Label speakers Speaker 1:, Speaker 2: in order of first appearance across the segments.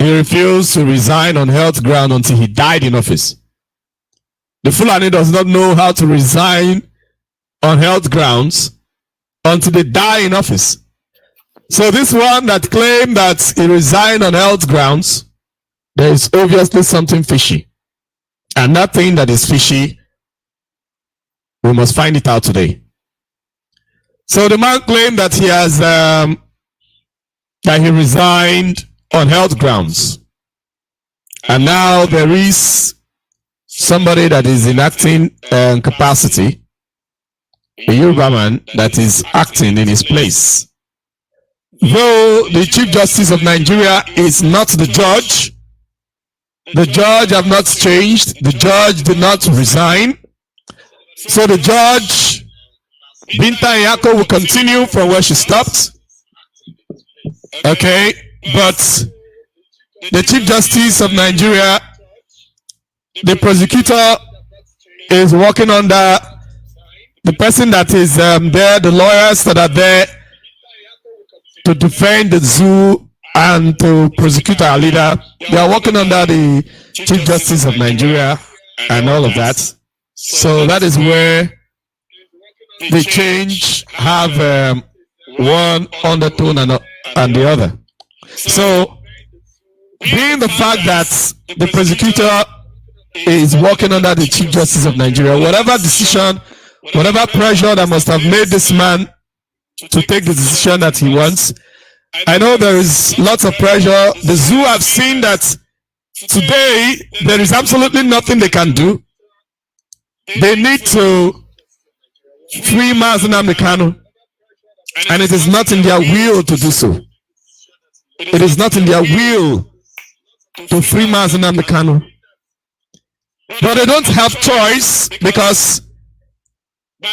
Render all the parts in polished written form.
Speaker 1: he refused to resign on health ground until he died in office. The Fulani does not know how to resign on health grounds until they die in office. So this one that claimed that he resigned on health grounds, there is obviously something fishy. And that thing that is fishy, we must find it out today. So the man claimed that he has that he resigned on health grounds. And now there is somebody that is in acting capacity, a Yoruba man that is acting in his place. Though the Chief Justice of Nigeria is not the judge have not changed. The judge did not resign. So the judge, Binta Yako, will continue from where she stopped. Okay, but the Chief Justice of Nigeria, the prosecutor is working under the person that is there, the lawyers that are there to defend the zoo and to prosecute our leader. They are working under the Chief Justice of Nigeria and all of that. So that is where the change have one undertone and the other. So being the fact that the prosecutor is working under the Chief Justice of Nigeria, whatever decision, whatever pressure that must have made this man to take the decision that he wants, I know there is lots of pressure. The zoo have seen that today there is absolutely nothing they can do. They need to free Mazi Nnamdi, and it is not in their will to do so. It is not in their will to free Mazi Nnamdi. But they don't have choice, because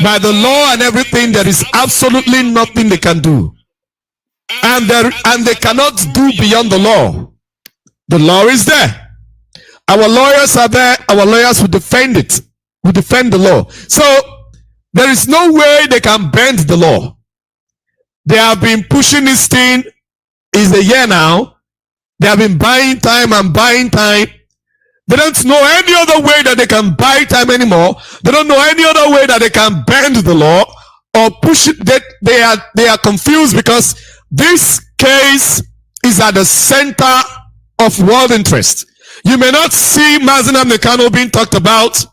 Speaker 1: by the law and everything, there is absolutely nothing they can do. And they cannot do beyond the law. The law is there. Our lawyers are there. Our lawyers will defend it. Will defend the law. So there is no way they can bend the law. They have been pushing this thing. It's a year now. They have been buying time and buying time. They don't know any other way that they can buy time anymore. They don't know any other way that they can bend the law or push it. They are confused, because this case is at the center of world interest. You may not see Mazi Nnamdi being talked about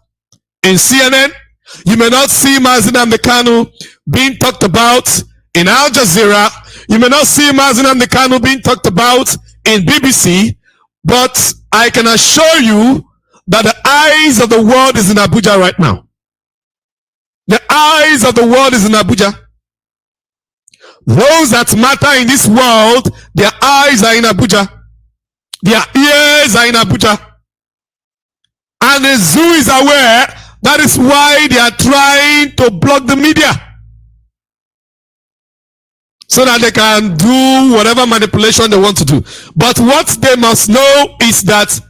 Speaker 1: in CNN. You may not see Mazi Nnamdi being talked about in Al Jazeera. You may not see Mazi Nnamdi being talked about in BBC. But I can assure you that the eyes of the world is in Abuja right now. The eyes of the world is in Abuja. Those that matter in this world, their eyes are in Abuja. Their ears are in Abuja. And the zoo is aware. That is why they are trying to block the media, so that they can do whatever manipulation they want to do. But what they must know is that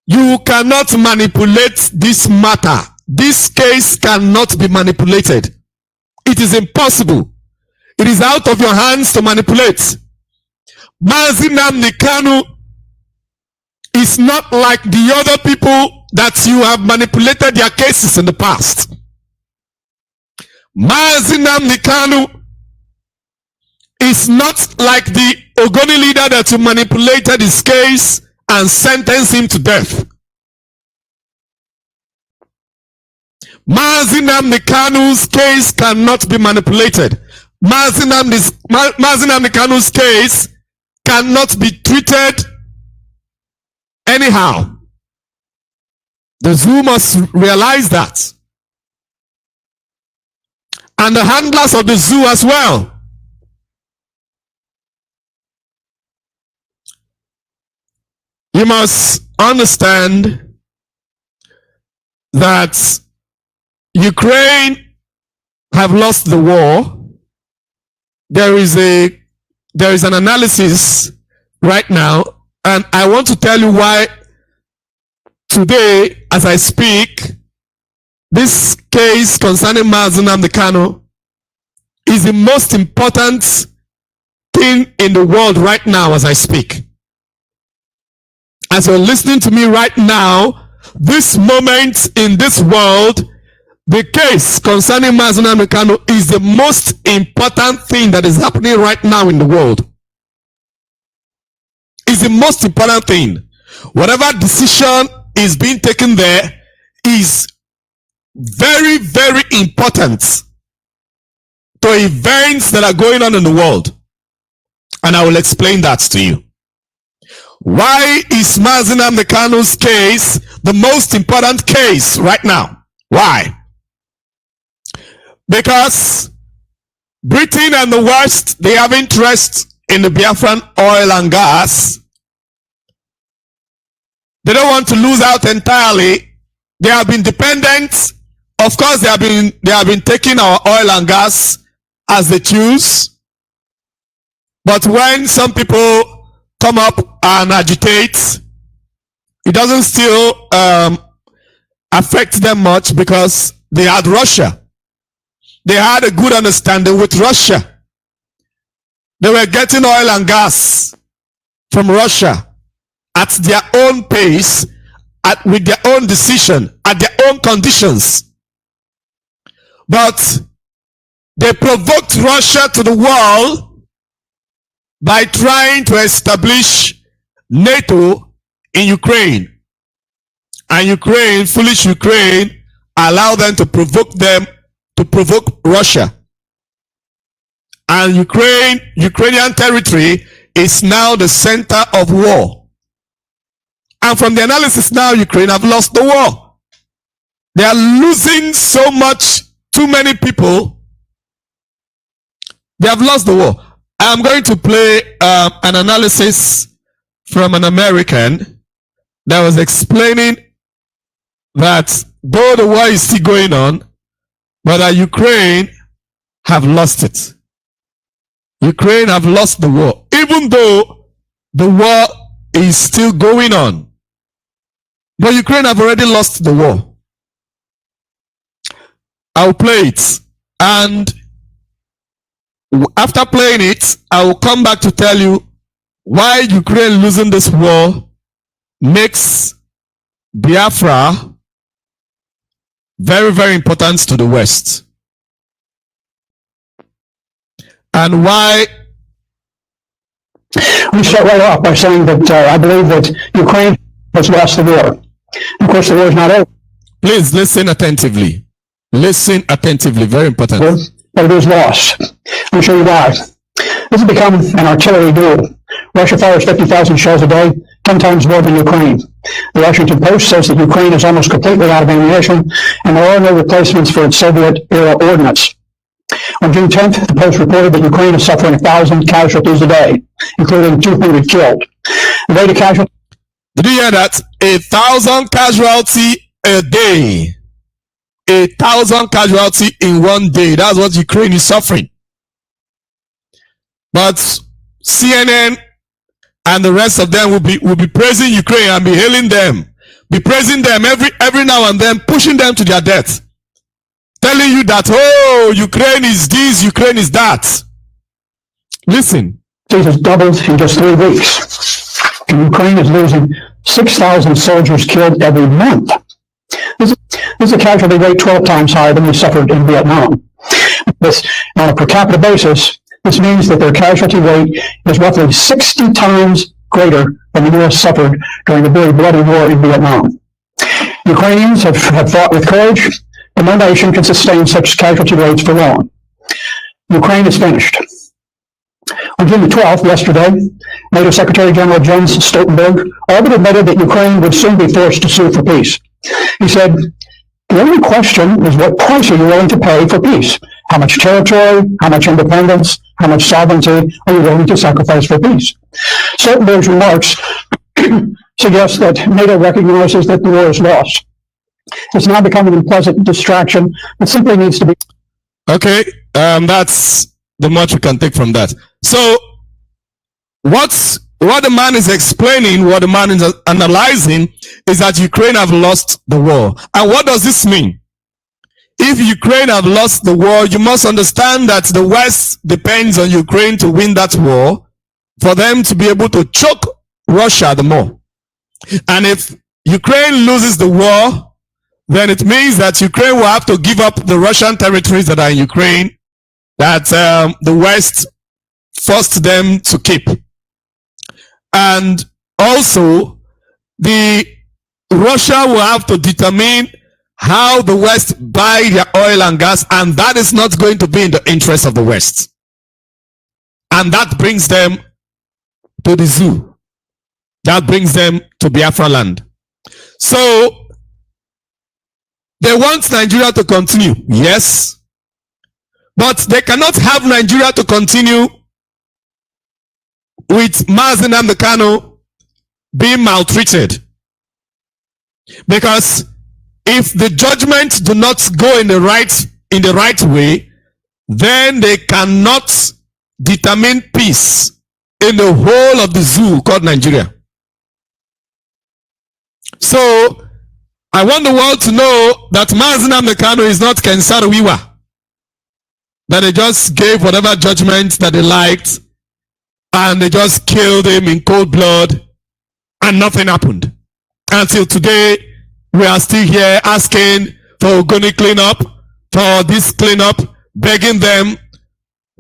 Speaker 1: you cannot manipulate this matter. This case cannot be manipulated. It is impossible. It is out of your hands to manipulate. Mazi Nnamdi is not like the other people that you have manipulated their cases in the past. Mazi Nnamdi is not like the Ogoni leader that you manipulated his case and sentenced him to death. Mazi Nnamdi case cannot be manipulated. Mazi Nnamdi case cannot be treated anyhow. The zoo must realize that. And the handlers of the zoo as well. You must understand that Ukraine have lost the war. There is an analysis right now, and I want to tell you why today, as I speak, this case concerning Mazi Nnamdi is the most important thing in the world right now as I speak. as you're listening to me right now, this moment in this world, the case concerning Mazi Nnamdi is the most important thing that is happening right now in the world. It's the most important thing. Whatever decision is being taken there is very, very important to events that are going on in the world. And I will explain that to you. Why is Mazi Nnamdi's case the most important case right now? Why? Because Britain and the West, they have interest in the Biafran oil and gas. They don't want to lose out entirely. They have been dependent. Of course, they have been taking our oil and gas as they choose. But when some people come up and agitate, it doesn't still affect them much because they had Russia. They had a good understanding with Russia. They were getting oil and gas from Russia at their own pace, with their own decision, at their own conditions. But they provoked Russia to the wall by trying to establish NATO in Ukraine. And Ukraine, foolish Ukraine, allowed them to provoke Russia. And Ukrainian territory is now the center of war. And from the analysis now, Ukraine have lost the war. They are losing so much, too many people. They have lost the war. I'm going to play an analysis from an American that was explaining that though the war is still going on, but that Ukraine have lost it. Ukraine have lost the war, even though the war is still going on. But Ukraine have already lost the war. I'll play it. And after playing it, I will come back to tell you why Ukraine losing this war makes Biafra very, very important to the West. And why?
Speaker 2: We start right off by saying that I believe that Ukraine has lost the war. Of course, the war is not over.
Speaker 1: Please listen attentively. Listen attentively. Very important.
Speaker 2: But it is lost. Let me show you why. This has become an artillery duel. Russia fires 50,000 shells a day, 10 times more than Ukraine. The Washington Post says that Ukraine is almost completely out of ammunition, and there are no replacements for its Soviet-era ordnance. On June 10th, the Post reported that Ukraine is suffering 1,000 casualties a day, including 200 killed. The rate of casualties.
Speaker 1: Did you hear that? 1,000 casualties a day. 1,000 casualties in one day. That's what Ukraine is suffering. But CNN and the rest of them will be praising Ukraine and be hailing them, be praising them every now and then, pushing them to their death, telling you that, oh, Ukraine is this, Ukraine is that. Listen.
Speaker 2: It has doubled in just 3 weeks. And Ukraine is losing 6,000 soldiers killed every month. This is a casualty rate 12 times higher than we suffered in Vietnam. This, on a per capita basis, this means that their casualty rate is roughly 60 times greater than the U.S. suffered during the very bloody war in Vietnam. Ukrainians have fought with courage, but no nation can sustain such casualty rates for long. Ukraine is finished. On June the 12th, yesterday, NATO Secretary General Jens Stoltenberg all but admitted that Ukraine would soon be forced to sue for peace. He said, "The only question is what price are you willing to pay for peace? How much territory, how much independence, how much sovereignty are you willing to sacrifice for peace?" Stoltenberg's remarks suggest that NATO recognizes that the war is lost. It's now become an unpleasant distraction that simply needs to be.
Speaker 1: Okay, that's the much we can take from that. So, what the man is explaining, what the man is analyzing, is that Ukraine have lost the war. And what does this mean? If Ukraine have lost the war, you must understand that the West depends on Ukraine to win that war, for them to be able to choke Russia the more. And if Ukraine loses the war, then it means that Ukraine will have to give up the Russian territories that are in Ukraine that the West forced them to keep. And also, Russia will have to determine how the West buy their oil and gas, and that is not going to be in the interest of the West. And that brings them to the zoo. That brings them to Biafra land. So, they want Nigeria to continue, yes. But they cannot have Nigeria to continue with Mazi Nnamdi being maltreated. Because if the judgment do not go in the right way, then they cannot determine peace in the whole of the zoo called Nigeria. So I want the world to know that Mazi Nnamdi is not Kensaro Wiwa, that they just gave whatever judgment that they liked and they just killed him in cold blood and nothing happened. Until today, we are still here asking for Ogoni cleanup, for this cleanup, begging them.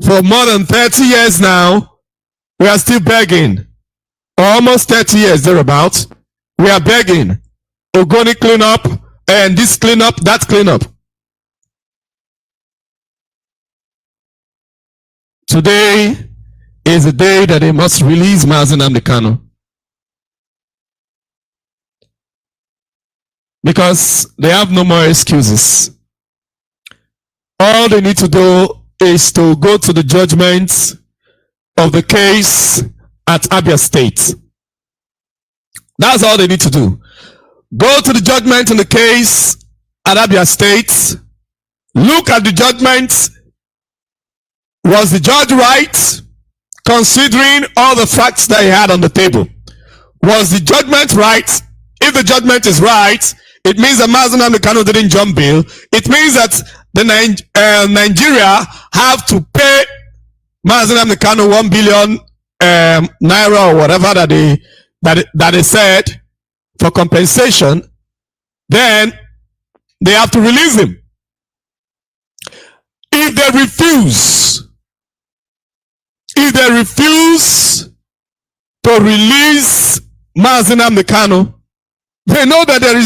Speaker 1: For more than 30 years now, we are still begging. Almost 30 years thereabouts, we are begging. Ogoni cleanup, and this cleanup, that cleanup. Today is the day that they must release Mazi Nnamdi. Because they have no more excuses. All they need to do is to go to the judgment of the case at Abia State. That's all they need to do. Go to the judgment in the case at Abia State. Look at the judgment. Was the judge right? Considering all the facts that he had on the table. Was the judgment right? If the judgment is right, it means that Mazi Nnamdi didn't jump bail. It means that the Nigeria have to pay Mazi Nnamdi 1 billion naira or whatever that they said for compensation. Then they have to release him. If they refuse to release Mazi Nnamdi, they know that there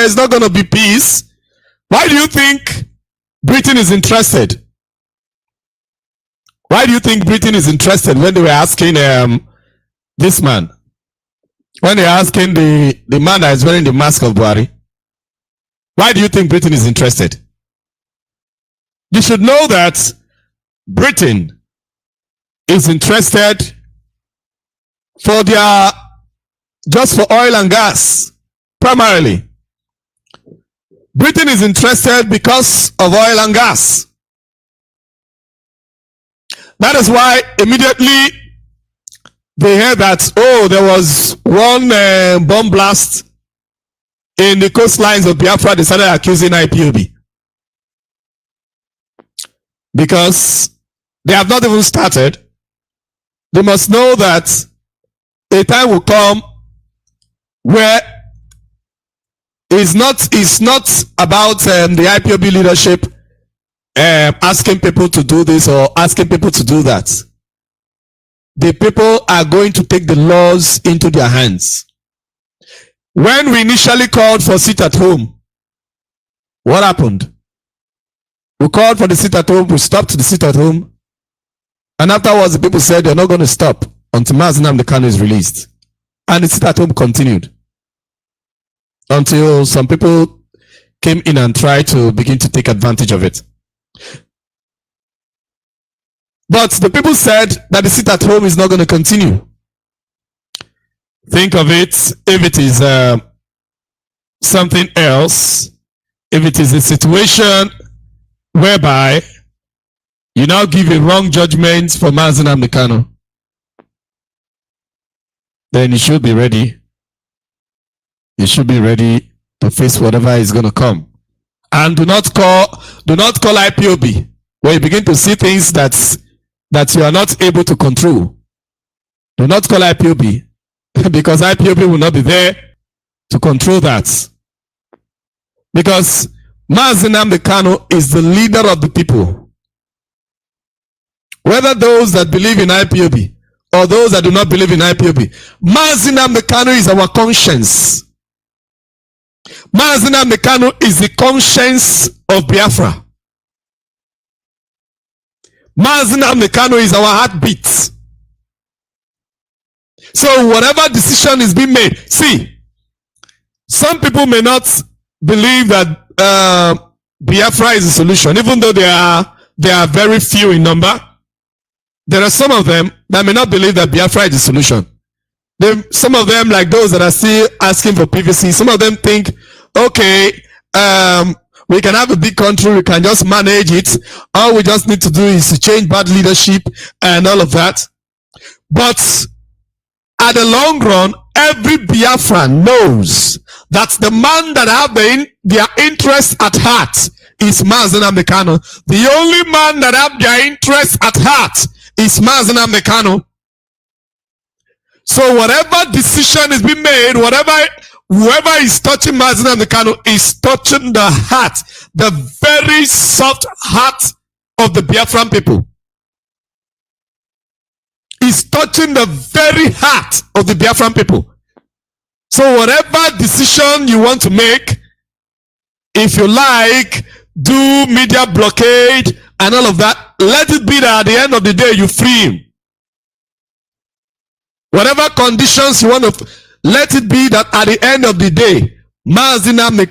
Speaker 1: is not going to be peace. Why do you think Britain is interested? Why do you think Britain is interested when they were asking this man? When they are asking the man that is wearing the mask of Buhari? Why do you think Britain is interested? You should know that Britain is interested for just for oil and gas. Primarily, Britain is interested because of oil and gas. That is why immediately they heard that, oh, there was one bomb blast in the coastlines of Biafra. They started accusing IPOB. Because they have not even started. They must know that a time will come where it's not about the IPOB leadership asking people to do this or asking people to do that. The people are going to take the laws into their hands. When we initially called for sit at home, what happened? We called for the sit at home, we stopped the sit at home, and afterwards the people said they're not going to stop until Mazi Nnamdi is released. And the sit at home continued. Until some people came in and tried to begin to take advantage of it. But the people said that the sit at home is not going to continue. Think of it, if it is something else, if it is a situation whereby you now give a wrong judgment for Mazi Nnamdi, then you should be ready. You should be ready to face whatever is going to come. And do not call IPOB when you begin to see things that you are not able to control. Do not call IPOB because IPOB will not be there to control that. Because Mazi Nnamdi is the leader of the people. Whether those that believe in IPOB or those that do not believe in IPOB, Mazi Nnamdi is our conscience. Mazi Nnamdi is the conscience of Biafra. Mazi Nnamdi is our heartbeat. So whatever decision is being made, see, some people may not believe that Biafra is a solution, even though they are very few in number. There are some of them that may not believe that Biafra is the solution. Some of them, like those that are still asking for PVC, some of them think, okay, we can have a big country, we can just manage it. All we just need to do is to change bad leadership and all of that. But at the long run, every Biafran knows that the man that have their interest at heart is Mazi Nnamdi. The only man that have their interest at heart is Mazi Nnamdi. So whatever decision is being made, whoever is touching Mazi Nnamdi is touching the heart, the very soft heart of the Biafran people. Is touching the very heart of the Biafran people. So whatever decision you want to make, if you like, do media blockade and all of that, let it be that at the end of the day you free him. Whatever conditions you want to, let it be that at the end of the day, Mazi Nnamdi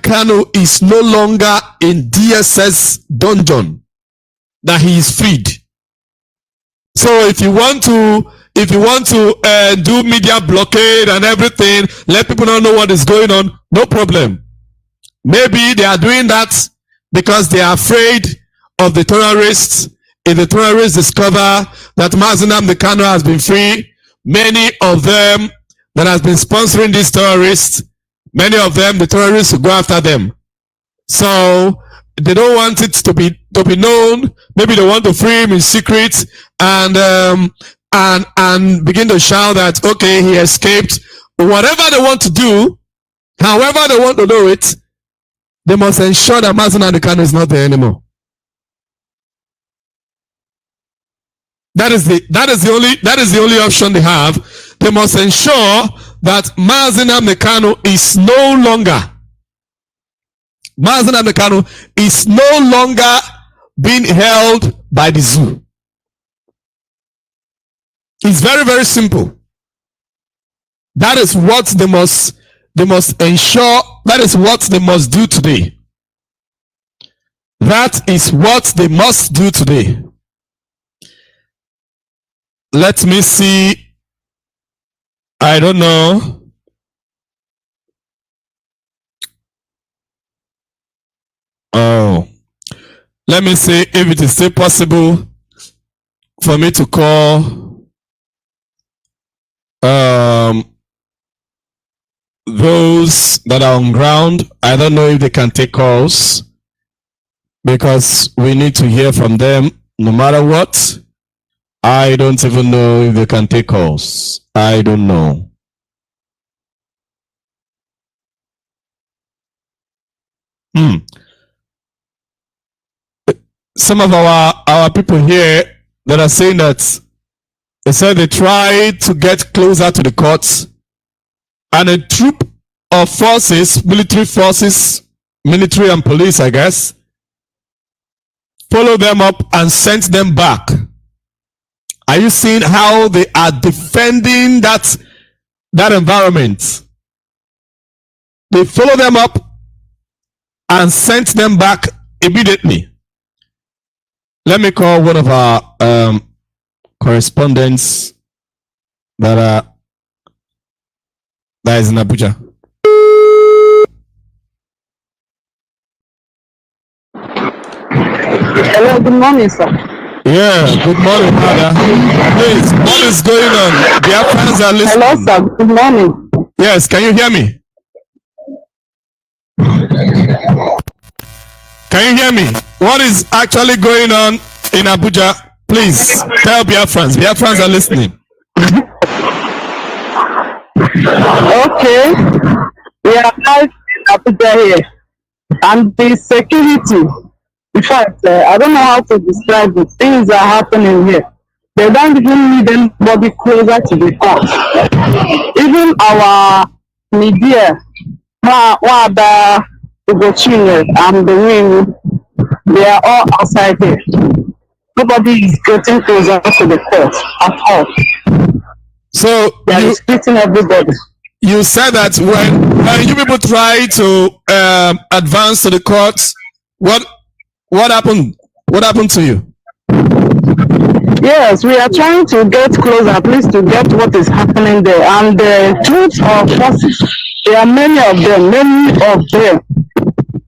Speaker 1: is no longer in DSS dungeon, that he is freed. So if you want to do media blockade and everything, let people not know what is going on, no problem. Maybe they are doing that because they are afraid of the terrorists. If the terrorists discover that Mazi Nnamdi has been free, many of them that has been sponsoring these terrorists, many of them, the terrorists will go after them. So they don't want it to be known. Maybe they want to free him in secret and begin to shout that, okay, he escaped. Whatever they want to do, however they want to do it, they must ensure that Mazi Nnamdi is not there anymore. That is the only option they have. They must ensure that Mazi Nnamdi is no longer being held by the zoo. It's very, very simple. That is what they must ensure. That is what they must do today. That is what they must do today. Let me see. I don't know. Oh, let me see if it is still possible for me to call those that are on ground. I don't know if they can take calls because we need to hear from them no matter what. I don't even know if they can take calls. I don't know. Some of our people here that are saying that they said they tried to get closer to the courts, and a troop of forces, military and police, I guess, followed them up and sent them back. Are you seeing how they are defending that environment? They follow them up and sent them back immediately. Let me call one of our correspondents that is in Abuja.
Speaker 3: Hello, good morning, sir.
Speaker 1: Yeah, good morning, Father. Please, what is going on? The Africans are listening.
Speaker 3: Hello, sir. Good morning.
Speaker 1: Yes, can you hear me? Can you hear me? What is actually going on in Abuja? Please tell Biafrans. Biafrans are listening.
Speaker 3: Okay. We are live in Abuja here, and the security. In fact, I don't know how to describe it. Things are happening here. They don't even need anybody closer to the court. Even our media, Wada, Ugochine, and the Wing, they are all outside here. Nobody is getting closer to the court at all.
Speaker 1: So
Speaker 3: They are restricting everybody.
Speaker 1: you said that when you people try to advance to the courts, what happened? What happened to you?
Speaker 3: Yes, we are trying to get close, at least to get what is happening there. And the troops or forces, there are many of them,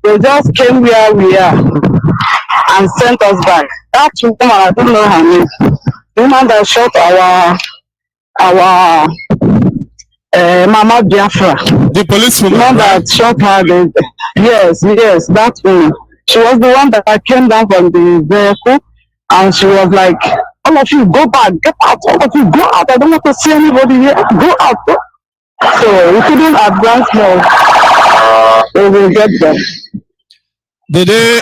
Speaker 3: They just came where we are and sent us back. That woman, I don't know her name. The woman that shot our Mama Biafra.
Speaker 1: The policewoman.
Speaker 3: The one that shot her. Yes, that woman. She was the one that came down from the vehicle, and she was like, all of you go back, get out, all of you go out. I don't want to see anybody here. Go out. So we couldn't advance more. So we'll get them.
Speaker 1: Did they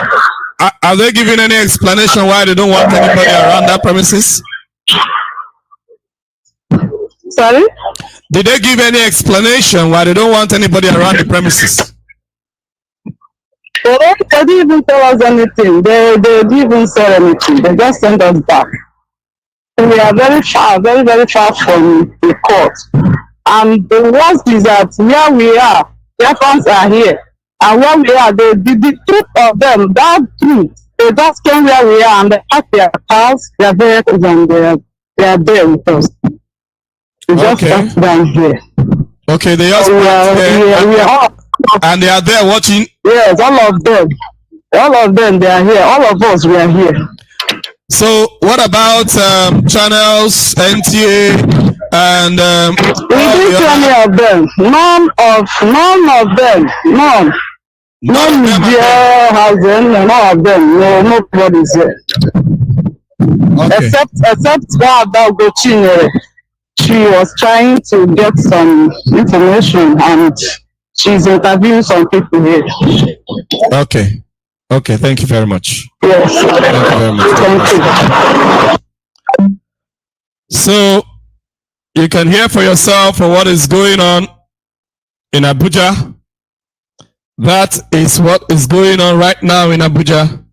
Speaker 1: are they giving any explanation why they don't want anybody around that premises?
Speaker 3: Sorry?
Speaker 1: Did they give any explanation why they don't want anybody around the premises?
Speaker 3: They didn't even tell us anything. They didn't even say anything. They just sent us back. We are very far, very, very far from the court. And the worst is that where we are, their fans are here. And where we are, the truth of them, that truth, they just came where we are and they packed their cars, their vehicles, and they are there with us. We just sat down here.
Speaker 1: Okay, they just
Speaker 3: we are all,
Speaker 1: and they are there watching.
Speaker 3: Yes, all of them. All of them, they are here. All of us, we are here.
Speaker 1: So, what about channels, NTA, and
Speaker 3: we didn't see any of them. None of them. None. No media has any. None of them. No, nobody's here.
Speaker 1: Okay.
Speaker 3: Except one about Gochine. She was trying to get some information and she's interviewing some people here.
Speaker 1: Okay. Okay, thank you very much.
Speaker 3: Yes.
Speaker 1: Thank you very much. So, you can hear for yourself for what is going on in Abuja. That is what is going on right now in Abuja.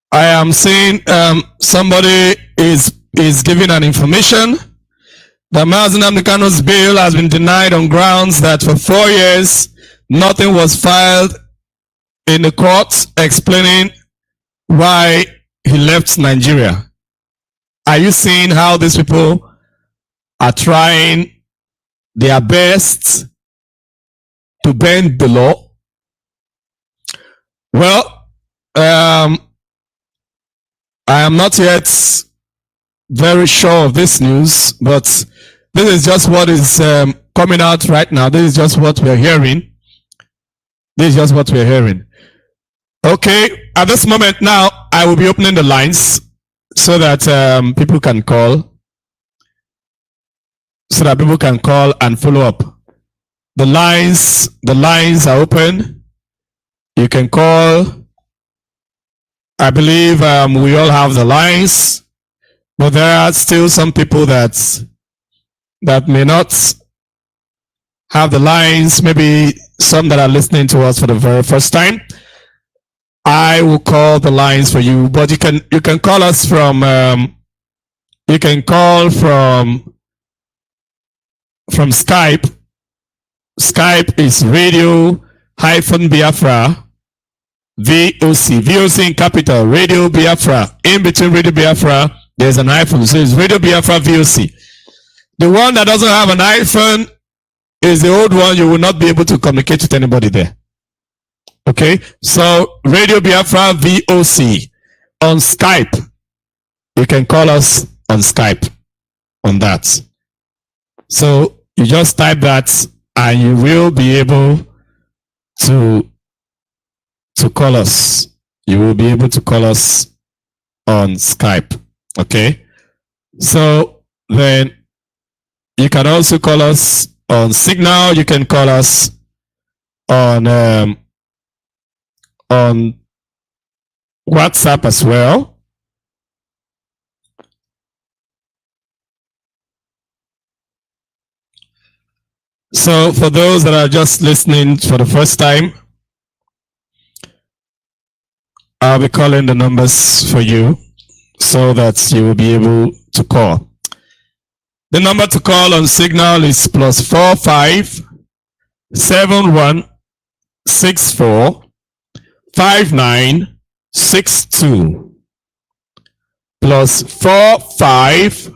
Speaker 1: I am seeing somebody is giving an information that Mazi Nnamdi's bail has been denied on grounds that for 4 years nothing was filed in the courts explaining why he left Nigeria. Are you seeing how these people are trying their best to bend the law? Well, I am not yet very sure of this news, but this is just what is coming out right now. This is just what we're hearing. This is just what we're hearing. Okay, at this moment now, I will be opening the lines so that people can call. So that people can call and follow up. The lines are open. You can call. I believe we all have the lines, but there are still some people that may not have the lines. Maybe some that are listening to us for the very first time. I will call the lines for you, but you can call us from Skype. Skype is radio-Biafra VOC. VOC in capital, Radio Biafra. In between Radio Biafra, there's an hyphen. So it's Radio Biafra VOC. The one that doesn't have an hyphen is the old one. You will not be able to communicate with anybody there. Okay? So Radio Biafra VOC on Skype. You can call us on Skype on that. So you just type that and you will be able to call us. You will be able to call us on Skype. Okay. So then you can also call us on Signal. You can call us on WhatsApp as well. So for those that are just listening for the first time, I'll be calling the numbers for you so that you will be able to call. The number to call on Signal is +45 71 64 59 62 +45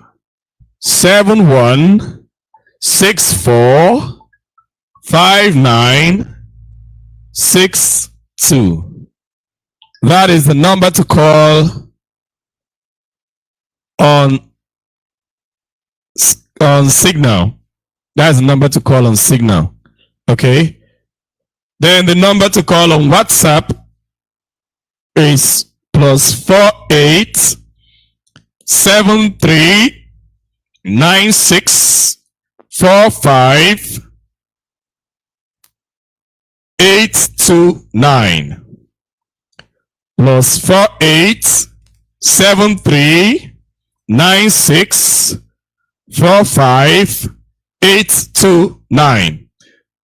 Speaker 1: 71 64 59 62. That is the number to call on Signal. That's the number to call on Signal. Okay. Then the number to call on WhatsApp is +48 73 96 45 829 +48 73 96 45 829.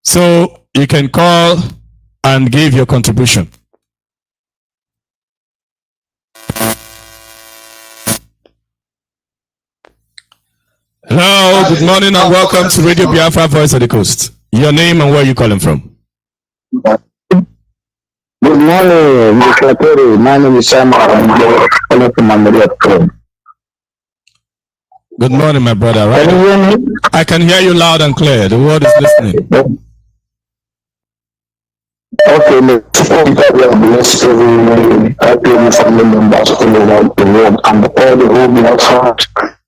Speaker 1: So you can call and give your contribution. Hello, good morning and welcome to Radio Biafra Voice of the Coast. Your name and where you calling from?
Speaker 4: Good morning, Mr. Terry. My name is Simon. I'm calling from Mameriyat.
Speaker 1: Good morning, my brother. Right?
Speaker 4: Can you hear me?
Speaker 1: I can hear you loud and clear. The world is listening.
Speaker 4: Okay, let's bless every family members all over the world and all the whole Biafra.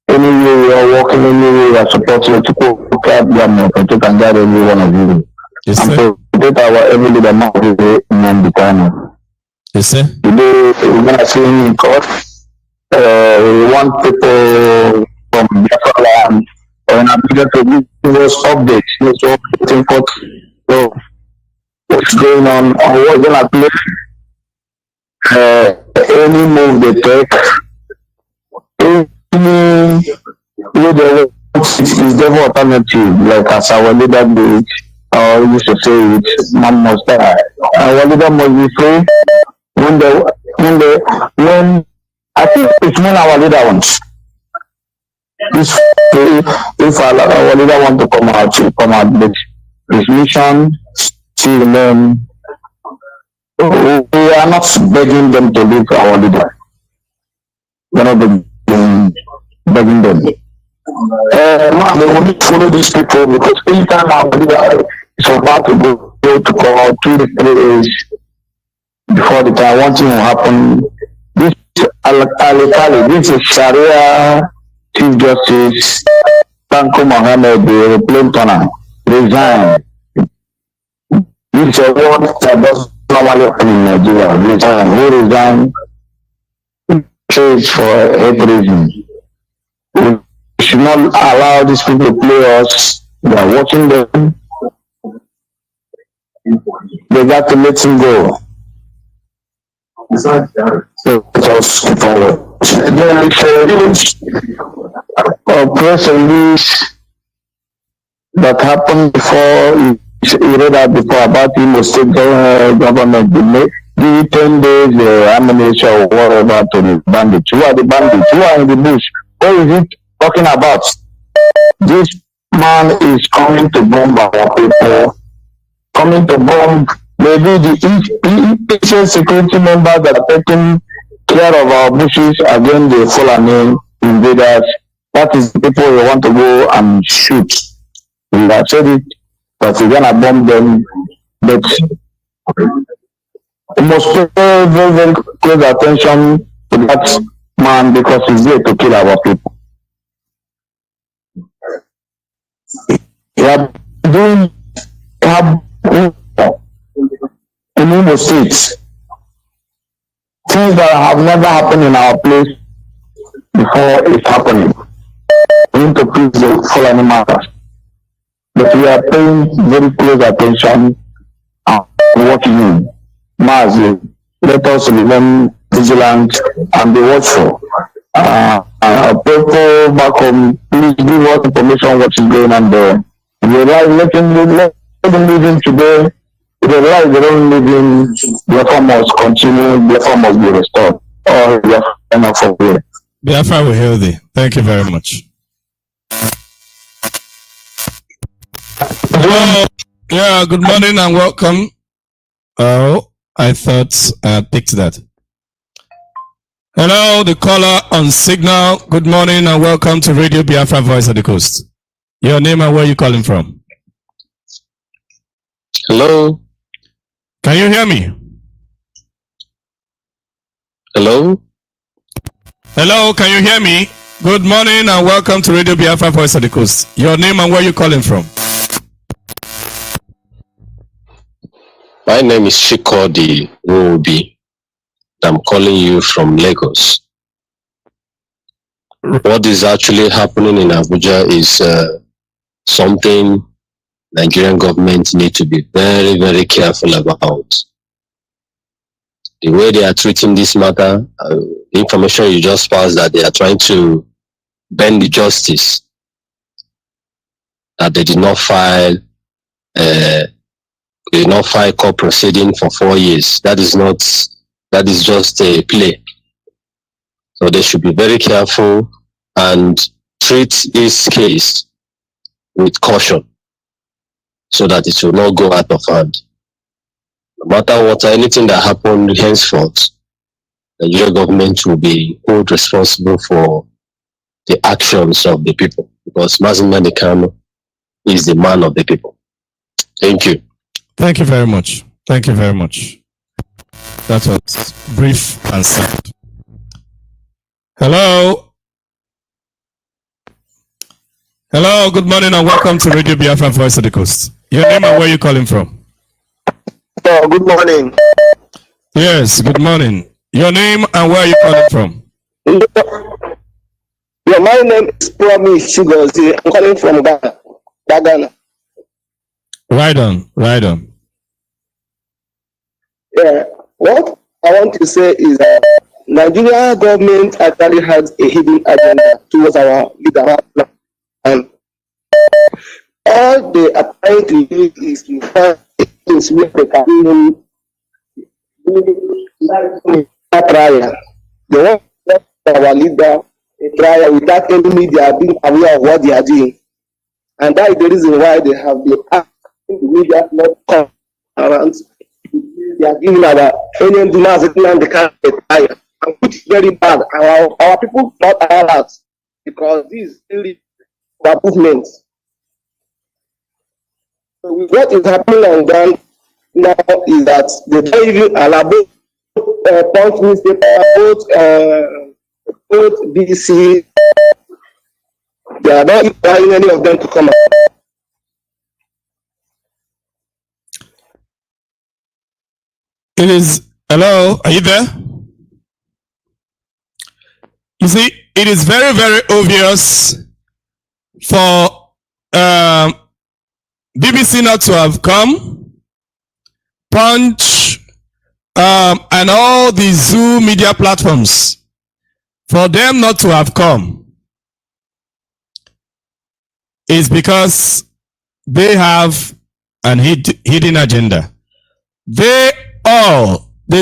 Speaker 4: Anywhere you are walking, anywhere you are supporting to go grab them and take and guide every one of you.
Speaker 1: Yes,
Speaker 4: and
Speaker 1: sir.
Speaker 4: protect our every leader Mazi Nnamdi kanu.
Speaker 1: Yes, sir.
Speaker 4: Today we're gonna see in court. We want people from Biafra land or in Abuja to give us updates. So waiting for what's going on or what's gonna play. Any move they take, any is never alternative. Like as our leader did, I used to say it, man must die. Our leader must be free. When I think it's when our leader wants. If our leader want to come out, but his mission still remain. We are not begging them to leave our leader. We are not begging them. They will not follow these people because anytime our leader is about to go to call 2 to 3 days before the time, one thing will happen. This this is Sharia Chief Justice Tanko Mohammed, the plain turner, resign. This is a word that does normally happen in Nigeria. Resign. Who resign? Change for every reason. We should not allow these people to play us. We are watching them. They got to let him go. So let us keep forward. Then press release that happened before. You read that before about the state government. Give you 10 days ammunition or whatever to the bandits. Who are the bandits? Who are in the bush? What is it talking about? This man is coming to bomb our people, coming to bomb maybe the Asian security members that are taking care of our bushes against the Fulani invaders. That is the people we want to go and shoot. We have said it, but we're gonna bomb them. But we must pay very, very close attention to that man because he's there to kill our people. We are doing in Imo State things that have never happened in our place. before it's happening. We need to please the Fulani matters. But we are paying very close attention and working in. Mazi, let us remain vigilant and be watchful. People back home, please give us information what is going on there. If they realize let them live in today. If they realize they don't live in, Biafra must continue, Biafra must be restored. Or Biafra enough for here.
Speaker 1: Biafra will heal thee. Thank you very much. Hello. Yeah, good morning and welcome. Oh, I thought I picked that. Hello, the caller on signal. Good morning and welcome to Radio Biafra Voice of the Coast. Your name and where you calling from?
Speaker 5: Hello.
Speaker 1: Can you hear me?
Speaker 5: Hello.
Speaker 1: Hello, can you hear me? Good morning and welcome to Radio Biafra Voice of the Coast. Your name and where you calling from?
Speaker 5: My name is Shikodi Ruby. I'm calling you from Lagos. What is actually happening in Abuja is something Nigerian government need to be very, very careful about. The way they are treating this matter, the information you just passed that they are trying to bend the justice, that they did not file court proceeding for 4 years. That is just a play. So they should be very careful and treat this case with caution so that it will not go out of hand. No matter what, anything that happened henceforth, the Nigerian government will be held responsible for the actions of the people, because Mazi Nnamdi is the man of the people. Thank you.
Speaker 1: Thank you very much. Thank you very much. That was brief and sound. Hello. Hello, good morning and welcome to Radio Biafra Voice of the Coast. Your name and where you calling from?
Speaker 6: Oh, good morning.
Speaker 1: Yes, good morning. Your name and where you calling from?
Speaker 6: Yeah, my name is Promise Chigozi. I'm calling from Ghana.
Speaker 1: Right on, right on.
Speaker 6: Yeah, what I want to say is that Nigeria government actually has a hidden agenda towards our leader, and all they are trying to do is to find things where they can trial. They want our leader a trial without any media being aware of what they are doing, and that is the reason why they have been asking the media not come around. They are giving our Indian Mazi Nnamdi a trial, and which is very bad. Our people not alert because this is really the movement. So what is happening on ground now is that they don't even allow Punch newspaper, both BBC, they are not allowing any of them to come out.
Speaker 1: It is, hello, are you there? You see, it is very, very obvious for BBC not to have come, Punch, and all the Zoo media platforms, for them not to have come is because they have an hidden agenda. The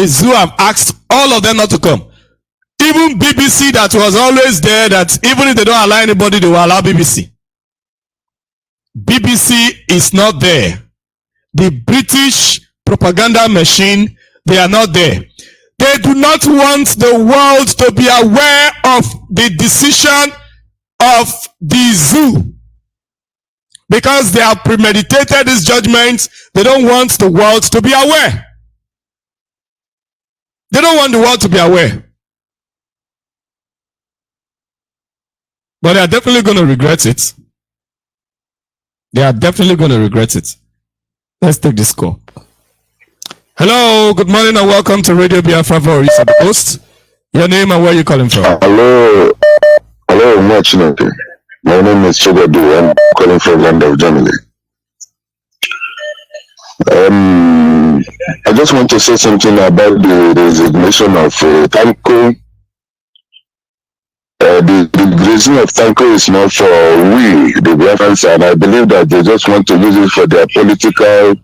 Speaker 1: Zoo have asked all of them not to come. Even BBC, that was always there, that even if they don't allow anybody, they will allow BBC. BBC is not there. The British propaganda machine, they are not there. They do not want the world to be aware of the decision of the Zoo. Because they have premeditated this judgment, they don't want the world to be aware. They don't want the world to be aware. But they are definitely going to regret it. They are definitely going to regret it. Let's take this call. Hello, good morning and welcome to Radio Biafra Voice of the Coast. Your name and where you calling from?
Speaker 4: Hello. much, Note. My name is Chogadu. I'm calling from Land of Germany. I just want to say something about the resignation of Tanko. The resignation of Tanko is not for we, the Biafrans, and I believe that they just want to use it for their political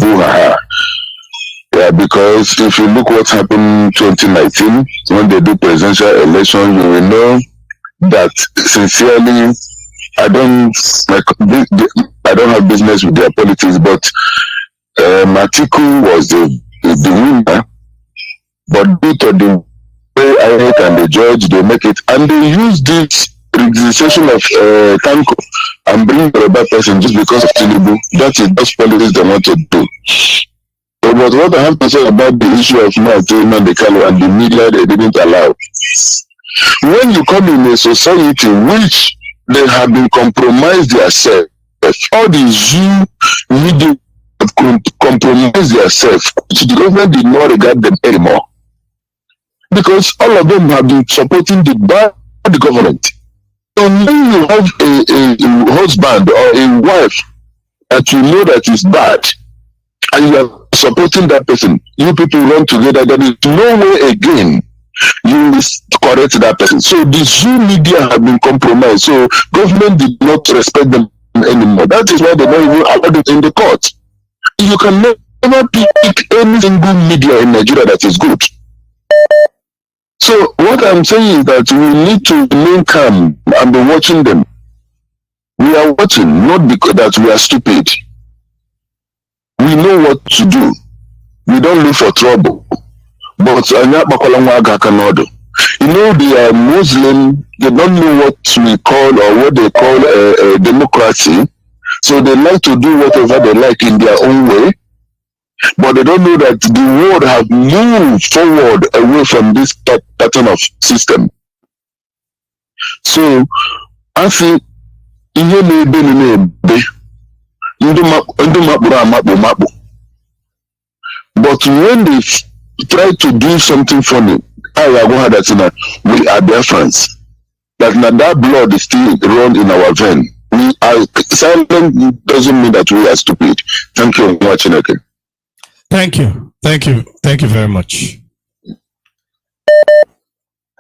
Speaker 4: boo-ha-ha. Yeah, because if you look what happened 2019 when they do presidential election, you will know that sincerely I don't have business with their politics, but Atiku was the winner, but due to the way I and the judge, they make it, and they use this registration of Tanko and bring the other person just because of Tinubu. That is just politics they want to do. But what I have to say about the issue of Mazi Nnamdi and the media, they didn't allow. When you come in a society which they have been compromised themselves, all these media have compromised themselves, the government did not regard them anymore. Because all of them have been supporting the bad government. So when you have a husband or a wife that you know that is bad, and you are supporting that person, you people run together, there is no way again you will correct that person. So the Zoom media have been compromised. So government did not respect them anymore. That is why they don't even allow it in the court. You can never pick any single media in Nigeria that is good. So what I'm saying is that we need to remain calm and be watching them. We are watching, not because that we are stupid. We know what to do. We don't look for trouble. But you know, the Muslim, they don't know what we call or what they call democracy. So they like to do whatever they like in their own way. But they don't know that the world have moved forward away from this pattern of system. So I think but when they try to do something funny, we are their fans. That blood is still run in our vein. We are silent doesn't mean that we are stupid. Thank you for watching again.
Speaker 1: Thank you. Thank you very much.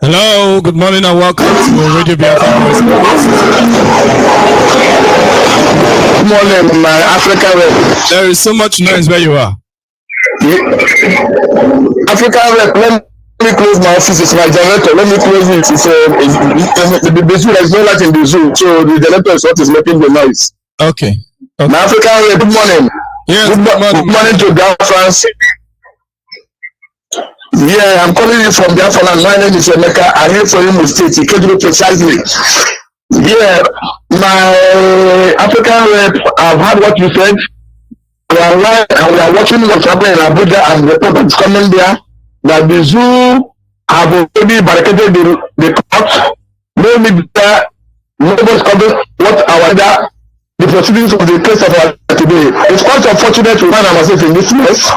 Speaker 1: Hello, good morning and welcome to Radio Biafra.
Speaker 4: Good morning, my African rep.
Speaker 1: There is so much noise where you are.
Speaker 4: African rep, let me close my office. It's my generator. Let me close it. It's the zoo. There's no light in the zoo, so the generator is what is making the noise.
Speaker 1: Okay.
Speaker 4: My African rep, good morning.
Speaker 1: Yes,
Speaker 4: good morning to Biafrans. Yeah, I'm calling you from Biafra. My name is Emeka. I hail from Imo State. You can do it precisely. Yeah, my African rep, I've heard what you said. We are live and we are watching what's happening in Abuja, and the report is coming there that the zoo have already barricaded the court. No media, nobody's covering what our the proceedings of the case of our today. It's quite unfortunate to find ourselves in this mess.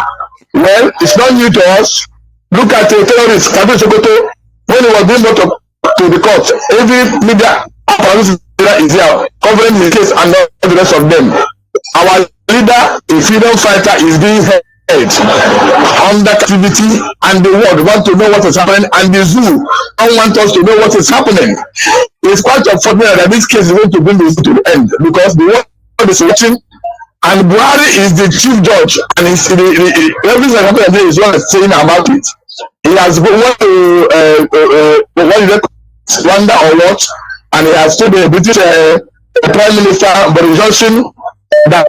Speaker 4: Well, it's not new to us. Look at the terrorist, Kanu Sokoto, when he was being brought to the court. Every media apparatus is here covering the case and all the rest of them. Our leader, a freedom fighter, is being held under captivity, and the world want to know what is happening, and the zoo don't want us to know what is happening. It's quite unfortunate that this case is going to bring the zoo to the end, because the world is watching, and Buhari is the chief judge, and everything that happened today is what is saying about it. He has gone to Rwanda or what, and he has told the British Prime Minister Boris Johnson that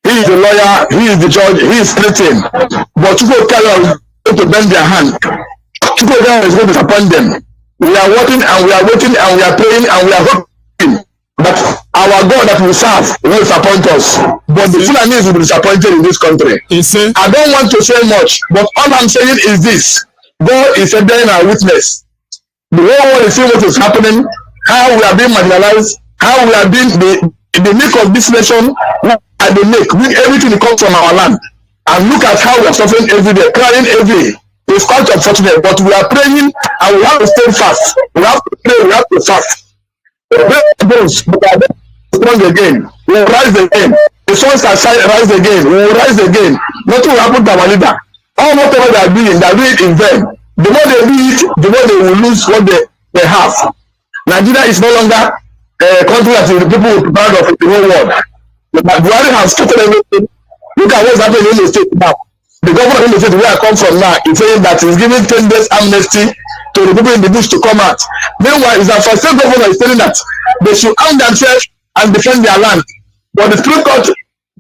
Speaker 4: he is the lawyer, he is the judge, he is splitting. But Chukwuka is going to bend their hand. Chukwuka is going to disappoint them. We are working and we are waiting and we are praying and we are hoping that our God that we serve will disappoint us. But the Fulanis will be disappointed in this country. I don't want to say much, but all I'm saying is this: God is a bearing our witness. The whole world is seeing what is happening, how we are being marginalized, how we are being the milk of this nation, and the milk, everything that comes from our land. And look at how we are suffering every day, crying every day. It's quite unfortunate, but we are praying and we have to stay fast. We have to pray, we have to fast. Those strong again, we will rise again. The sun shall rise again, we will rise again. Nothing will happen to our leader. All whatever they are doing it in vain. The more they do it, the more they will lose what they have. Nigeria is no longer a country that the people will be proud of in the whole world. But Buhari has scattered everything. Look at what's happening in the state now. The governor in the state where I come from now is saying that he's giving 10 days amnesty to the people in the bush to come out. Meanwhile, is that for state governor is telling that they should arm themselves and defend their land. But the Supreme Court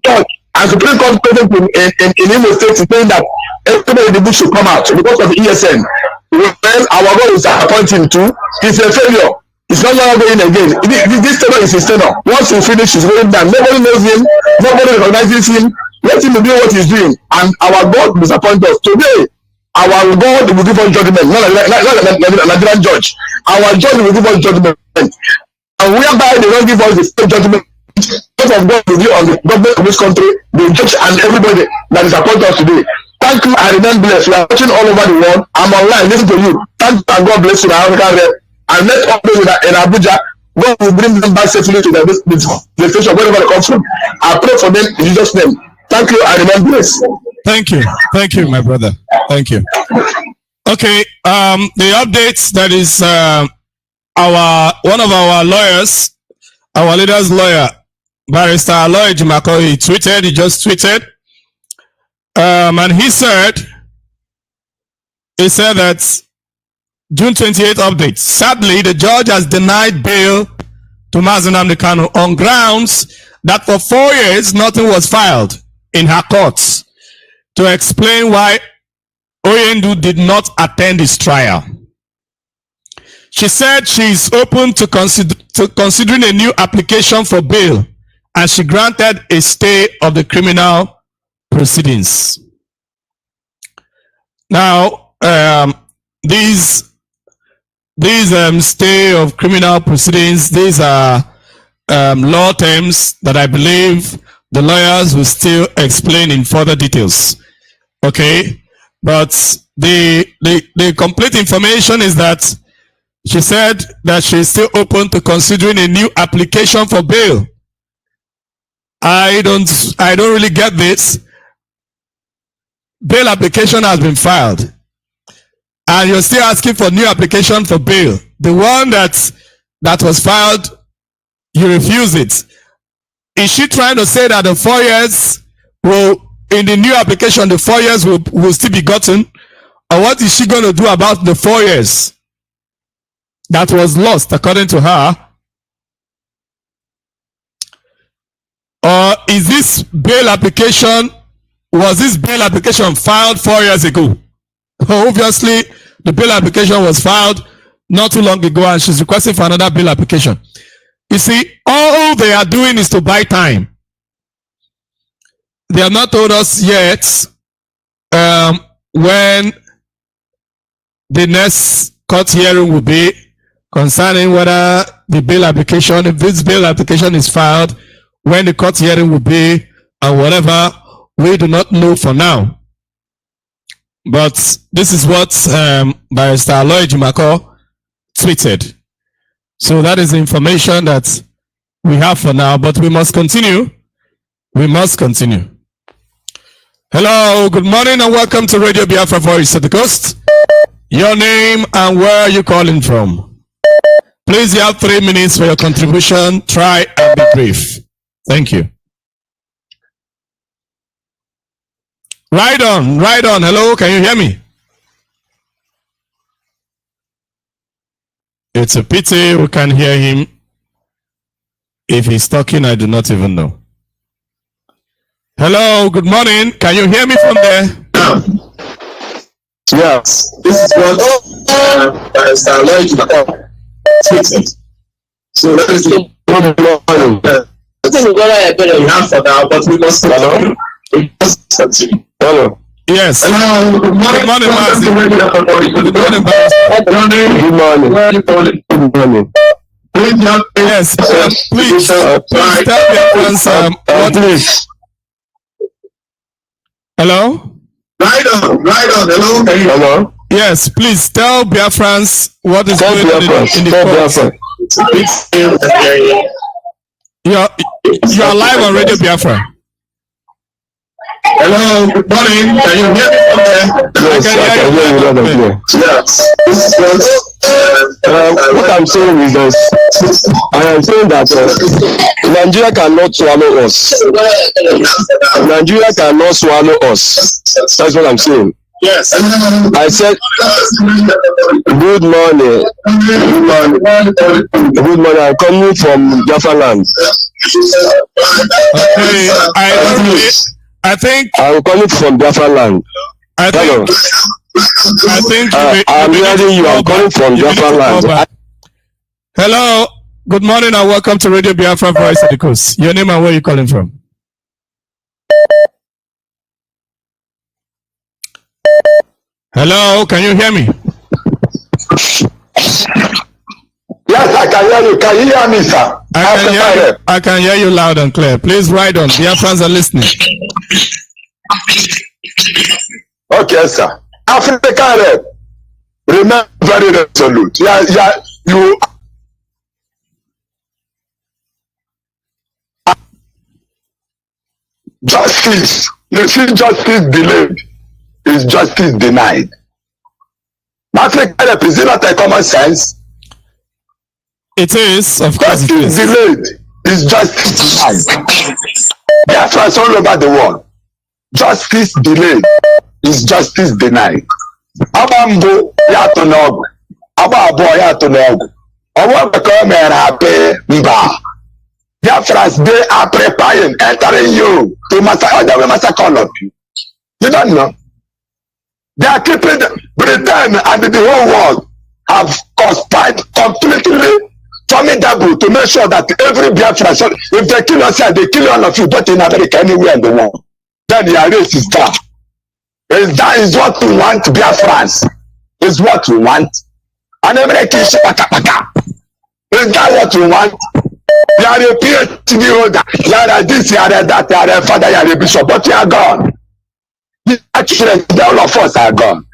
Speaker 4: judge and Supreme Court president in Imo State is saying that everybody in the bush should come out because of the ESN. When our God is appointing to, he's a failure. It's not longer going again. This tenor is his tenor. Once he finishes, he's going down. Nobody knows him. Nobody recognizes him. Let him do what he's doing. And our God will disappoint us. Today, our God will give us judgment. Not a Nigerian judge. Our judge will give us judgment. And whereby they don't give us the same judgment, God of God will be on the government of this country, the judge and everybody that disappoint us today. Thank you. I remain blessed. We are watching all over the world. I'm online. Listen to you. Thank you and God bless you. And let all those in Abuja, God will bring them back safely to the station wherever they come from. I pray for them in Jesus' name. Thank you. I remain blessed.
Speaker 1: Thank you. Thank you, my brother. Thank you. Okay. The updates that is one of our lawyers, our leader's lawyer, Barrister Aloy Jimako, he just tweeted. And he said that June 28th update. Sadly, the judge has denied bail to Mazi Nnamdi Kanu on grounds that for 4 years nothing was filed in her courts to explain why Oyendu did not attend his trial. She said she is open to considering a new application for bail, and she granted a stay of the criminal proceedings. Now, these stay of criminal proceedings, these are law terms that I believe the lawyers will still explain in further details. Okay, but the complete information is that she said that she is still open to considering a new application for bail. I don't really get this. Bail application has been filed, and you're still asking for new application for bail. The one that was filed, you refuse it. Is she trying to say that the 4 years will, in the new application, the 4 years will still be gotten? Or what is she going to do about the 4 years that was lost, according to her? Or is this bail application, was this bail application filed 4 years ago? Obviously, the bail application was filed not too long ago, and she's requesting for another bail application. You see, all they are doing is to buy time. They have not told us yet when the next court hearing will be concerning whether the bail application, if this bail application is filed, when the court hearing will be, and whatever, we do not know for now. But this is what Barrister Aloy Jimako tweeted. So that is the information that we have for now, but we must continue. We must continue. Hello, good morning and welcome to Radio Biafra Voice of the Coast. Your name and where are you calling from? Please, you have 3 minutes for your contribution. Try and be brief. Thank you. Right on. Hello, can you hear me? It's a pity we can't hear him. If he's talking, I do not even know. Hello, good morning. Can you hear me from there?
Speaker 4: Yes, this is what so that is the we have for now, but we must continue. Hello.
Speaker 1: Yes.
Speaker 4: Hello. Good morning,
Speaker 1: Mazi. Good morning,
Speaker 4: Good morning.
Speaker 1: Yes. Please tell me once. What? Hello.
Speaker 4: Right on. Hello. Hello.
Speaker 1: Yes, please tell Biafrans what is
Speaker 5: Tell
Speaker 1: going on in the court. You are live on Radio Biafra.
Speaker 4: Hello, good morning. Can you hear me? Okay.
Speaker 5: Yes, I can hear you loud and clear. What I'm saying is that I am saying that Nigeria cannot swallow us. Nigeria cannot swallow us. That's what I'm saying.
Speaker 4: Yes.
Speaker 5: I said, good morning. Good morning. I'm coming from Jaffa land.
Speaker 1: Okay, I think
Speaker 5: I'm coming from Jaffa land.
Speaker 1: I think
Speaker 5: I'm hearing you. I'm coming from Jaffa land.
Speaker 1: Hello, good morning and welcome to Radio Biafra Voice of the Coast. Your name and where you calling from? Hello, can you hear me?
Speaker 4: Yes, I can hear you. Can you hear me, sir?
Speaker 1: I can hear you loud and clear. Please ride on. Biafrans are listening.
Speaker 4: Okay, sir. Africa, remain very resolute. You. Justice. You see, justice delayed is justice denied. Africa, is it not a common sense?
Speaker 1: It is, of course.
Speaker 4: Justice delayed is justice denied. Biafrans all over the world. Justice delayed is justice denied. Abambo ya to n'ọgwụ, agba abụọ ya to n'ọgwụ. Ọwọ́ bekee mere ape mba. Biafrans, they are preparing, entering you to massacre all of you. You don't know. They are keeping Britain and the whole world have conspired completely formidable to make sure that every Biafran, so if they kill us here, they kill all of you, but in America, anywhere in the world. Then your race is down. That is what we want, Biafrans. Is what we want. And America is paka. Is that what we want? You are a PhD holder. You are this, you are that, you are a father, you are a bishop, but you are gone. Actually, all of us are gone.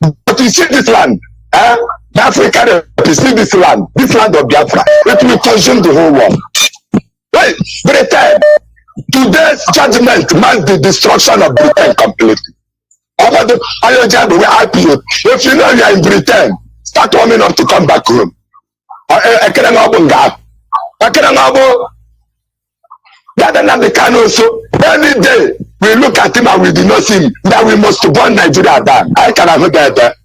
Speaker 4: But you see this land, Africa, you see this land of Biafra, it will consume the whole world. Wait, Britain, today's judgment marks the destruction of Britain completely. If you know you are in Britain, start warming up to come back home. The kanu, so any day we look at him and we do not see him, that we must burn Nigeria down. I can have that.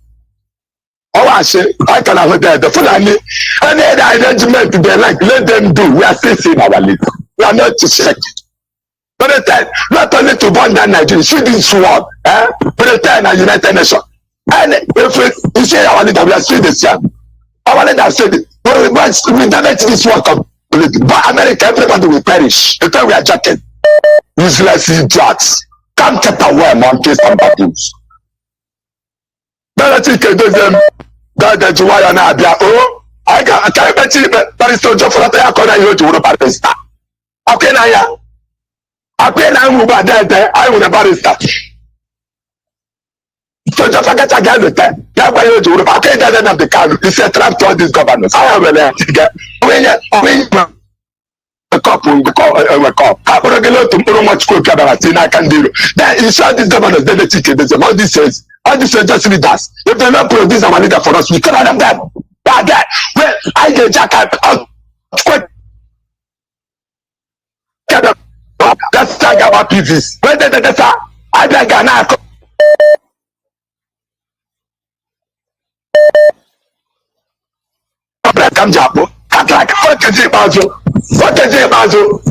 Speaker 4: Oh, I say, I can have that. Fulani, any other arrangement they like, let them do. We are still seeing our list. We are not to check it. But not only to burn down Nigeria, see this sword, Britain and United Nations. And if we say our leader, we are still the same. Our leader said it. We damage this work completely. But America, everybody will perish. The time we are jacking. Useless idiots. Come get away, monkeys and baboons. Then I think them that you are not there. Oh, I can't bet you, but it's so just for that I can't to Europe barista. Okay, now, I move there, I will a barista. So just forget again with that. That's why you Europe. Okay, then have the kanu. It's a trap to all these governors. I have a couple, a cup. I'm going to put much quick about it. I can do it. Then inside these governors, then the ticket, all this says, just leaders. If they're not produce our leader for us, we cannot have them. But that, well, I get jacket out quick. That's talk about PVs. When that's I beg an act. Come Japo. What is it about you? What is it about you?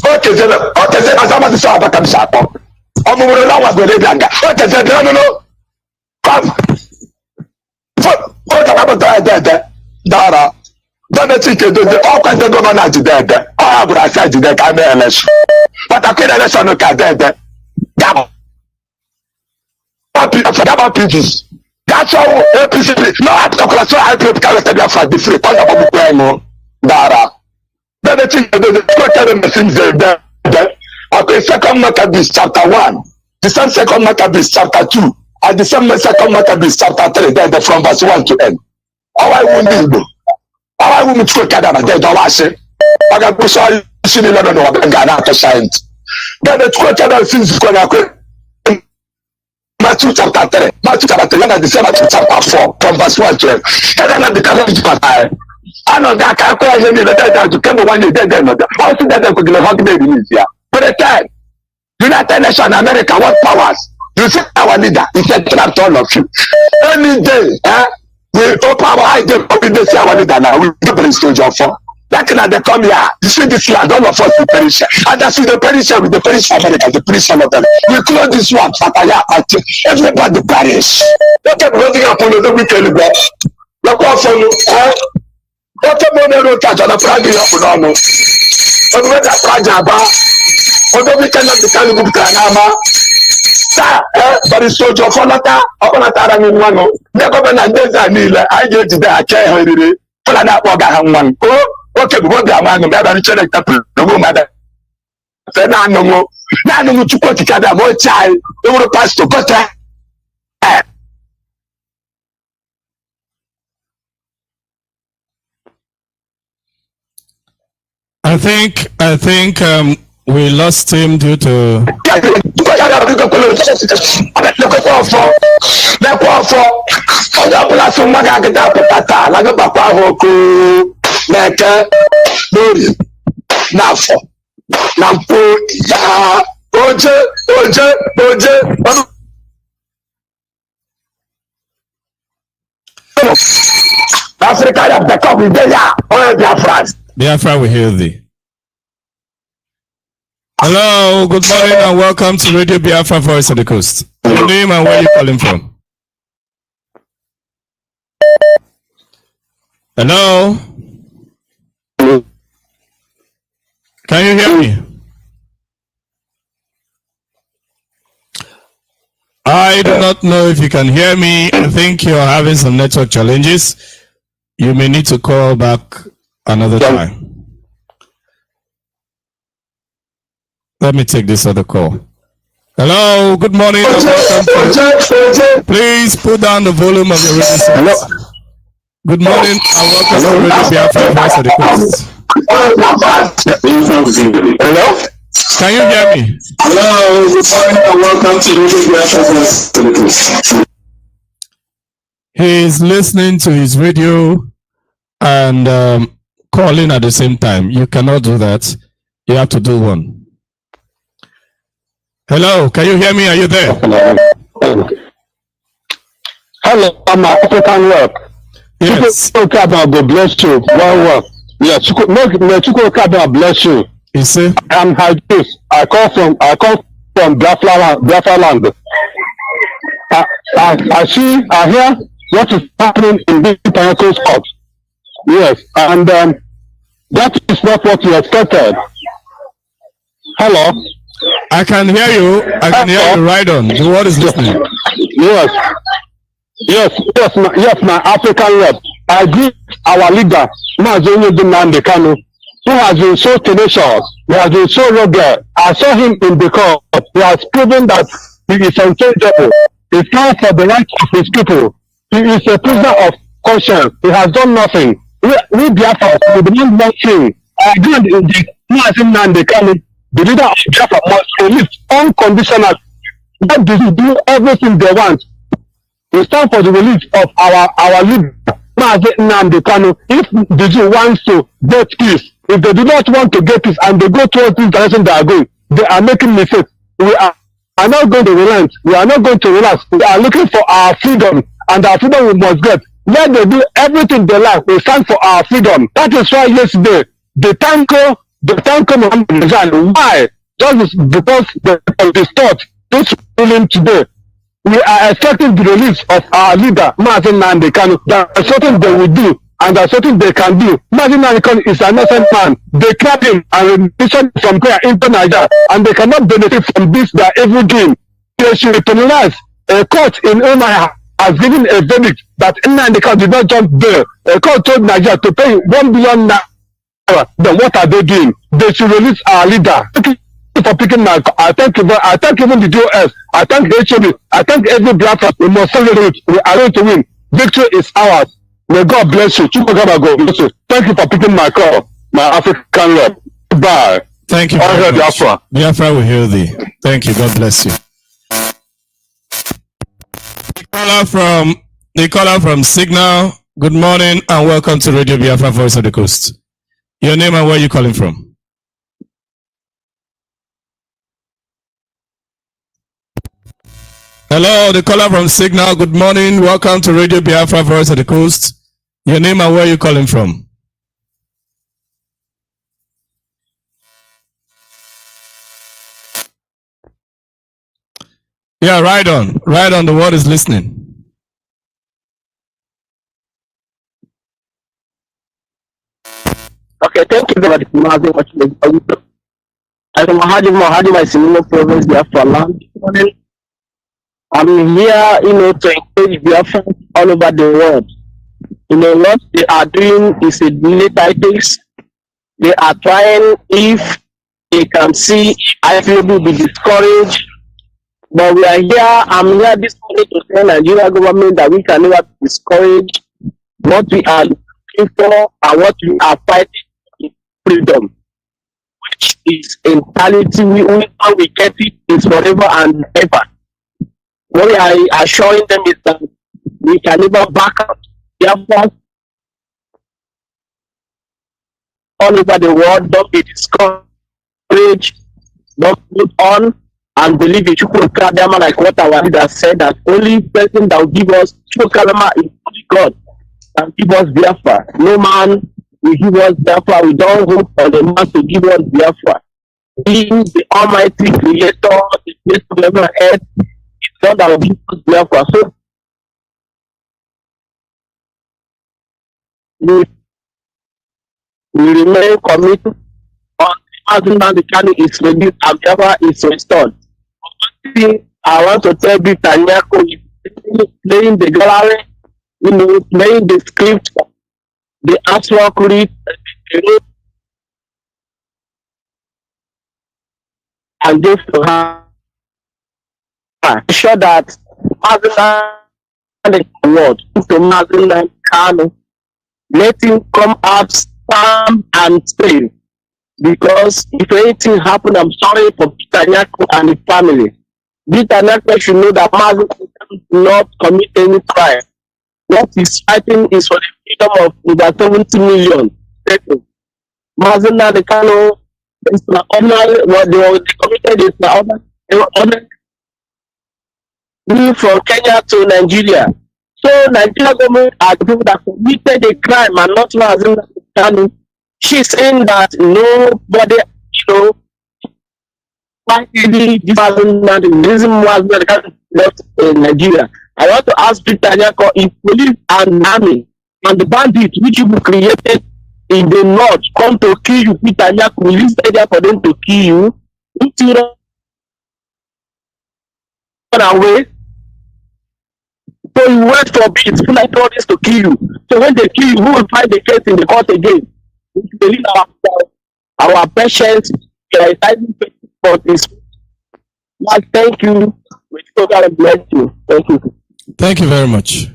Speaker 4: What is it about the Saba come Sapo? I'm going to know what is it? No. Come. What about that? Dara. Don't the ticket do the all kinds of governors dead. I would have said that I'm an election. But I can't election look at that. About PGs. That's how APC. No, I'm talking about I put character for the free. Talk about the no. Dara. Then the ticket do the machines there. Okay, second Maccabees chapter 1. The second Maccabees chapter 2. At the same second Maccabees chapter 3, then from verse 1 to end. How I won't be. How I won't be Kadama, then don't wash it. I got to show you, see the Lord of Ghana to shine. Then the 2 since going to Matthew chapter 3, Matthew chapter 3, and the same Matthew chapter 4, from verse 1 to end. And then the Calendar. I know that I call him that to come one day, then also that I could give a holiday in India. For the time, United Nations America, what powers? You see our leader, he said, trap all of you. Any day, we open our eyes, open this our leader now, we give a soldier for. That can they come here. You see this land, all of us will perish. And that's with the perish with the perish America, the perish all of them. We close this one, everybody perish. Look at what happened to the weekend, bro. Look what for you, what a modern touch on a Prague of Nono. But when that Prajaba, although we cannot be kind of Kanama, but it's so job for Nata, or Natara in one. The government does I need, I get to that chair, for an apple, one. Okay, what the man of the check the woman. Then I know more. Now I know to put together more child, they will pass to butter.
Speaker 1: I think we lost him due to
Speaker 4: Africa have become with Biafra.
Speaker 1: Biafra, we hear thee. Hello, good morning and welcome to Radio Biafra Voice of the Coast. Your name and where you calling from? Hello? Can you hear me? I do not know if you can hear me. I think you're having some network challenges. You may need to call back another time. Let me take this other call. Hello, good morning and welcome. Please put down the volume of your radio set. Good morning and welcome to Radio Biafra Voice of the Coast.
Speaker 4: Hello?
Speaker 1: Can you hear me?
Speaker 4: Hello, good morning and welcome to Radio Biafra Voice of the Coast.
Speaker 1: He is listening to his radio and calling at the same time. You cannot do that. You have to do one. Hello, can you hear me? Are you there?
Speaker 4: Hello, I'm African Rock.
Speaker 1: Yes.
Speaker 4: God bless you. Well. Yeah, Chukwuka bless you.
Speaker 1: You see?
Speaker 4: I'm Hajus. I come from Biafra land. I hear what is happening in this Pentecost court. Yes, and that is not what we expected. Hello?
Speaker 1: I can hear you. I can hear you right on. The word is listening.
Speaker 4: Yes, my African rep. I greet our leader, Mazi Nnamdi Kanu, who has been so tenacious, he has been so rugged. I saw him in the court. He has proven that he is unchangeable. He stands for the rights of his people. He is a prisoner of conscience. He has done nothing. We Biafra, we demand one thing. I agree in the Mazi Nnamdi Kanu. The leader of Biafra must release unconditionally. Let them do everything they want. We stand for the release of our leader, Mazi Nnamdi Kanu. If the Jew wants to get peace, if they do not want to get peace and they go towards this direction they are going, they are making mistakes. We are not going to relent. We are not going to relax. We are looking for our freedom, and our freedom we must get. Let them do everything they like. We stand for our freedom. That is why yesterday, the tanker why? Just because they distort this ruling today. We are expecting the release of our leader, Mazi Nnamdi Kanu. There are certain they will do, and there are certain they can do. Mazi Nnamdi Kanu is an innocent man. They killed him and released from prayer into Nigeria, and they cannot benefit from this their evil doing. They should penalize. A court in Omaya has given a verdict that Nnamdi Kanu did not jump bail. A court told Nigeria to pay 1 billion naira. Then what are they doing? They should release our leader. For for picking my call. I thank you. I thank even the DOS. I thank HOB. I thank every Biafra. We must celebrate. We are going to win. Victory is ours. May God bless you. God bless you. Thank you for picking my call, my African love. Bye.
Speaker 1: Thank you very much. Biafra will heal thee. Thank you. God bless you. The caller from Signal. Good morning and welcome to Radio Biafra Voice of the Coast. Your name and where are you calling from? Hello, the caller from Signal. Good morning. Welcome to Radio Biafra Voice of the Coast. Your name and where are you calling from? Yeah, right on. Right on. The world is listening.
Speaker 7: Okay, thank you very much. I'm Mahadi, my senior province, Biafra land. I'm here, to encourage Biafra all over the world. What they are doing is a delay tactics. They are trying, if they can see IPOB will be discouraged. But we are here, I'm here this morning to tell Nigeria government that we can never be discouraged. What we are looking for and what we are fighting is freedom, which is entirety. When we get it, is forever and ever. What we are assuring them is that we can never back out. Therefore, all over the world, don't be discouraged, don't move on, and believe in Chukwukalama, like what our leader said, that only person that will give us Chukwukalama is only God, and give us Biafra. No man will give us Biafra. We don't hope for the man to give us Biafra. Being the Almighty Creator, the creator of heaven and earth, is God that will give us Biafra. So, we remain committed on the kanu is reduced and Biafra is restored. I want to tell you, Tanyako is playing the gallery, playing the script, the artwork, read, and give to her. I'm sure that Mazi Nnamdi the word to Mazi Nnamdi Kanu, let him come out firm and stay. Because if anything happen, I'm sorry for Peter Nyako and the family. Peter Nyako should know that Mazi Nnamdi will not commit any crime. What he's fighting is for the freedom of over 70 million people. Mazi Nnamdi Kanu is the ordinary, what they committed is the ordinary from Kenya to Nigeria. So Nigeria government are the people that committed a crime and not Mazi Nnamdi Kanu. She's saying that nobody, why did this reason why Mazi left Nigeria. I want to ask Peter Nyako if police and army and the bandits which you created in the north come to kill you, Peter Nyako, will you stay there for them to kill you? If you run away, so you wait for beats, feel like all this to kill you. So when they kill you, who will fight the case in the court again? We believe our patience, we are excited for this. Well, thank you. May God bless you. Thank you.
Speaker 1: Thank you very much.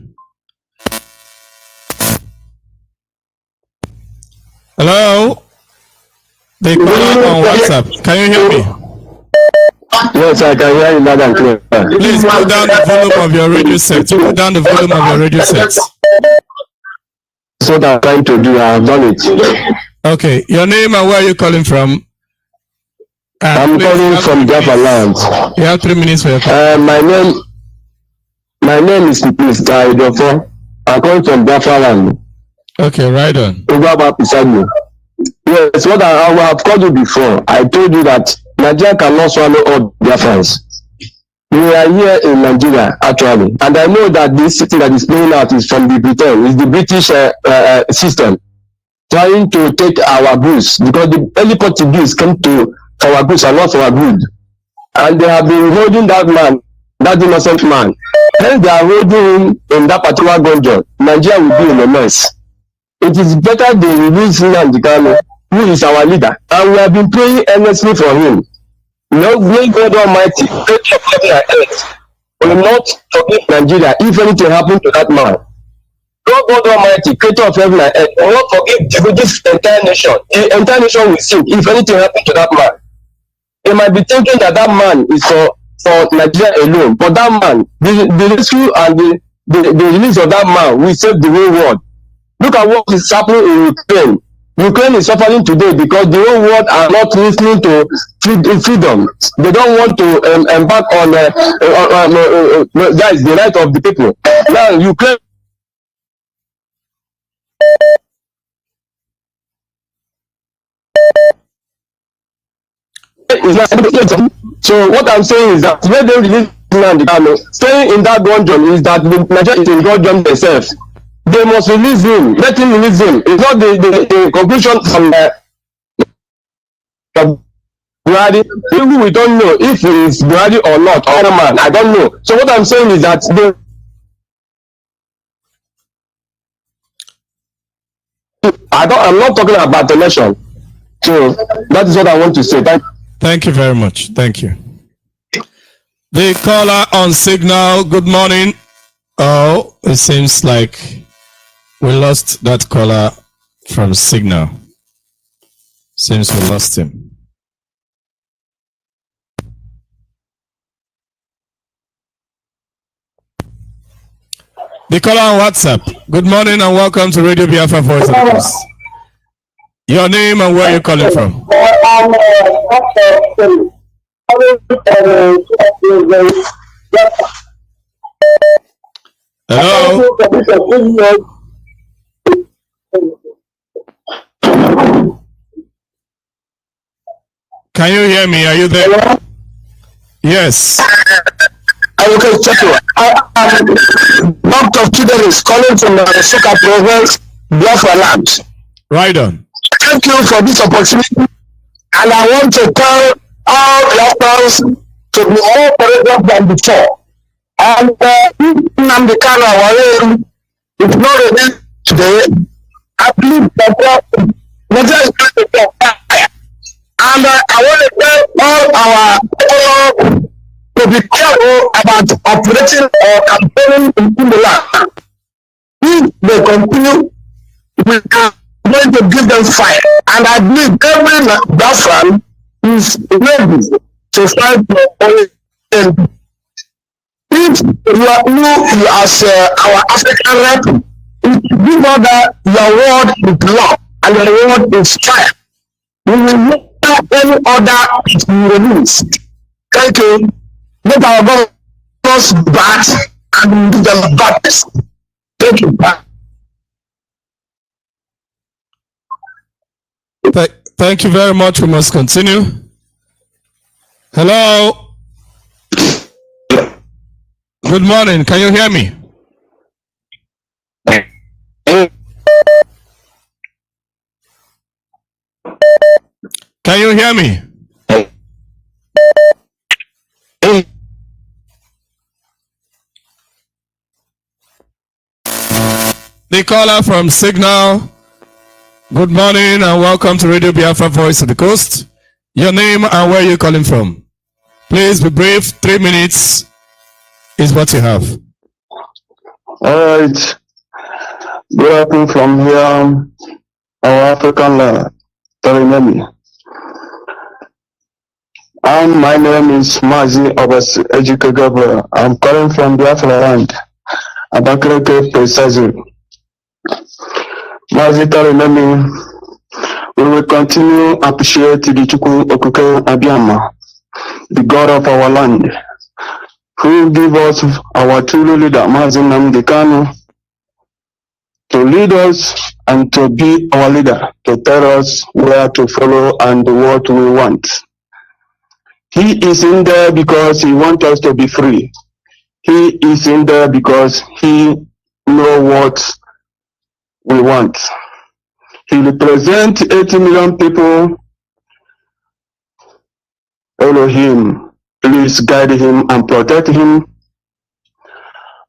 Speaker 1: Hello? They call on WhatsApp. Can you hear me?
Speaker 4: Yes, I can hear you loud and clear.
Speaker 1: Please put down the volume of your radio set. Put down the volume of your radio set.
Speaker 4: That's what I'm trying to do. I have done it.
Speaker 1: Okay. Your name and where are you calling from?
Speaker 4: I'm calling from Biafra land.
Speaker 1: You have 3 minutes for your call.
Speaker 4: My name is Mr. Idofo. I'm calling from Biafra land.
Speaker 1: Okay, right on.
Speaker 4: Over beside me. Yes, what I have called you before. I told you that Nigeria cannot swallow all Biafrans. We are here in Nigeria, actually. And I know that this thing that is playing out is from the Britain, is the British system, trying to take our goods, because the early Portuguese came to our goods and not for our good. And they have been holding that man, that innocent man. Hence they are holding him in that particular dungeon. Nigeria will be in a mess. It is better they release Nnamdi Kanu, who is our leader. And we have been praying earnestly for him.
Speaker 7: No, may God Almighty, creator of heaven and earth, will not forgive Nigeria if anything happened to that man. God Almighty, creator of heaven and earth, will not forgive this entire nation. The entire nation will sink if anything happened to that man. They might be thinking that that man is for Nigeria alone, but that man, the rescue and the release of that man will save the whole world. Look at what is happening in Ukraine. Ukraine is suffering today because the whole world are not listening to freedom. They don't want to embark on that is the right of the people. Now Ukraine is not. So what I'm saying is that when they release Nnamdi, staying in that dungeon is that Nigeria is in dungeon themselves. They must release him. Let him release him. It's not the conclusion from Buhari. We don't know if he is Buhari or not, or man. I don't know. So what I'm saying is that I'm not talking about the nation. So that is what I want to say.
Speaker 1: Thank you very much. Thank you. The caller on Signal, good morning. Oh, it seems like we lost that caller from Signal. Seems we lost him. The caller on WhatsApp, good morning and welcome to Radio Biafra Voice of the Coast. Your name and where you're calling from? Hello? Can you hear me? Are you there? Hello? Yes.
Speaker 7: Okay, check it. Dr. Chidel is calling from the Soka province, Biafra land.
Speaker 1: Right on.
Speaker 7: Thank you for this opportunity, and I want to tell all Biafrans to be more courageous than before. And Nnamdi Kanu is not ready today. I believe that Nigeria is going to be on fire. And I want to tell all our people to be careful about operating or campaigning in the land. If they continue, we are going to give them fire. And I believe every Biafran is ready to fight for them. If you as our African rep, give order, your word is law and your word is fire. We will not have any order to be released. Thank you. Let our governors bat and do them badness. Thank you.
Speaker 1: Thank you very much. We must continue. Hello. Good morning. Can you hear me? Can you hear me? The caller from Signal. Good morning and welcome to Radio Biafra Voice of the Coast. Your name and where you're calling from. Please be brief. 3 minutes is what you have.
Speaker 4: All right. Good afternoon from here, our African land, Tarinemi. And my name is Mazi Nnamdi. I'm calling from Biafra land, Abakaleke precisely. Mazi Tarinemi, we will continue to appreciate the Chukwu Okuke Abiyama, the God of our land, who give us our true leader, Mazi Nnamdi Kanu, to lead us and to be our leader, to tell us where to follow and what we want. He is in there because he wants us to be free. He is in there because he knows what we want. He represents 80 million people. Elohim, please guide him and protect him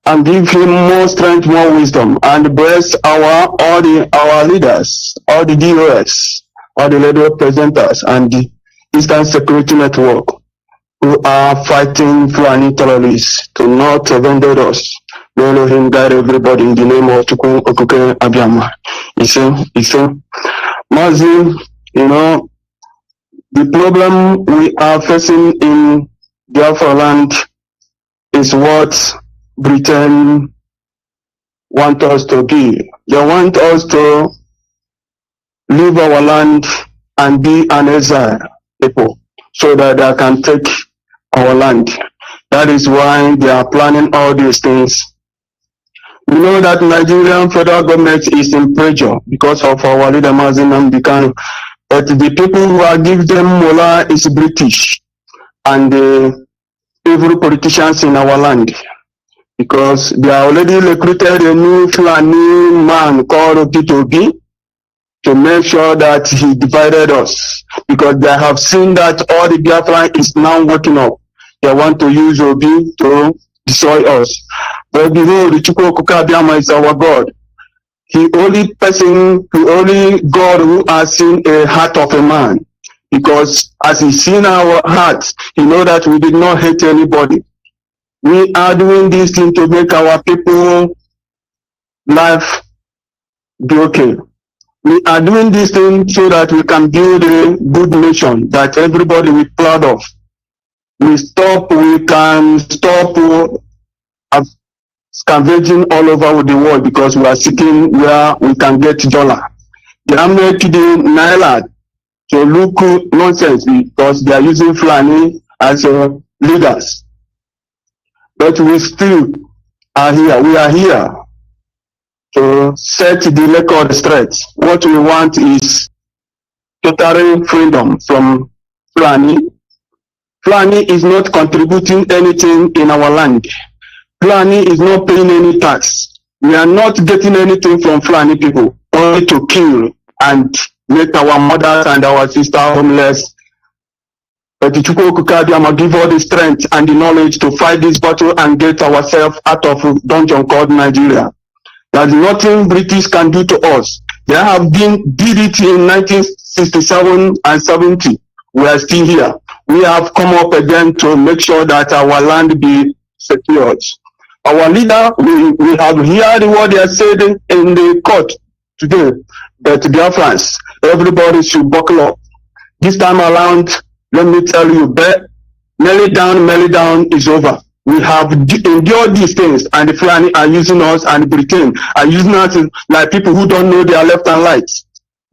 Speaker 4: and give him more strength, more wisdom, and bless our leaders, all the DOS, all the radio presenters, and the Eastern Security Network. who are fighting Fulani terrorists to not abandon us. May Elohim guide everybody in the name of Chukwu Okuke Abiyama. You see, Mazi, you know, the problem we are facing in Biafra land is what Britain want us to be. They want us to leave our land and be an exile people so that they can take our land. That is why they are planning all these things. We know that Nigerian federal government is in pressure because of our leader Mazi Nnamdi, but the people who are giving them Mola is British and the evil politicians in our land, because they are already recruited a new Fulani man called P2B to make sure that he divided us, because they have seen that all the Biafran is now waking up. They want to use Obi to destroy us. But behold, the Chukwu Okuke Abiyama is our God. The only God who has seen a heart of a man. Because as he's seen our hearts, he knows that we did not hate anybody. We are doing this thing to make our people life be okay. We are doing this thing so that we can build a good nation that everybody will be proud of. We can stop scavenging all over the world because we are seeking where we can get dollar. They are making the Naira to look nonsense because they are using Fulani as leaders. But we still are here. We are here to set the record straight. What we want is total freedom from Fulani. Fulani is not contributing anything in our land. Fulani is not paying any tax. We are not getting anything from Fulani people, only to kill and make our mothers and our sisters homeless. But the Chukwu Okuke Abiyama give all the strength and the knowledge to fight this battle and get ourselves out of a dungeon called Nigeria. There's nothing British can do to us. They have did it in 1967 and 70. We are still here. We have come up again to make sure that our land be secured. Our leader, we have heard what they are saying in the court today, but Biafrans, everybody should buckle up. This time around, let me tell you, melly down is over. We have endured these things, and the Fulani are using us, and Britain are using us like people who don't know their left and right.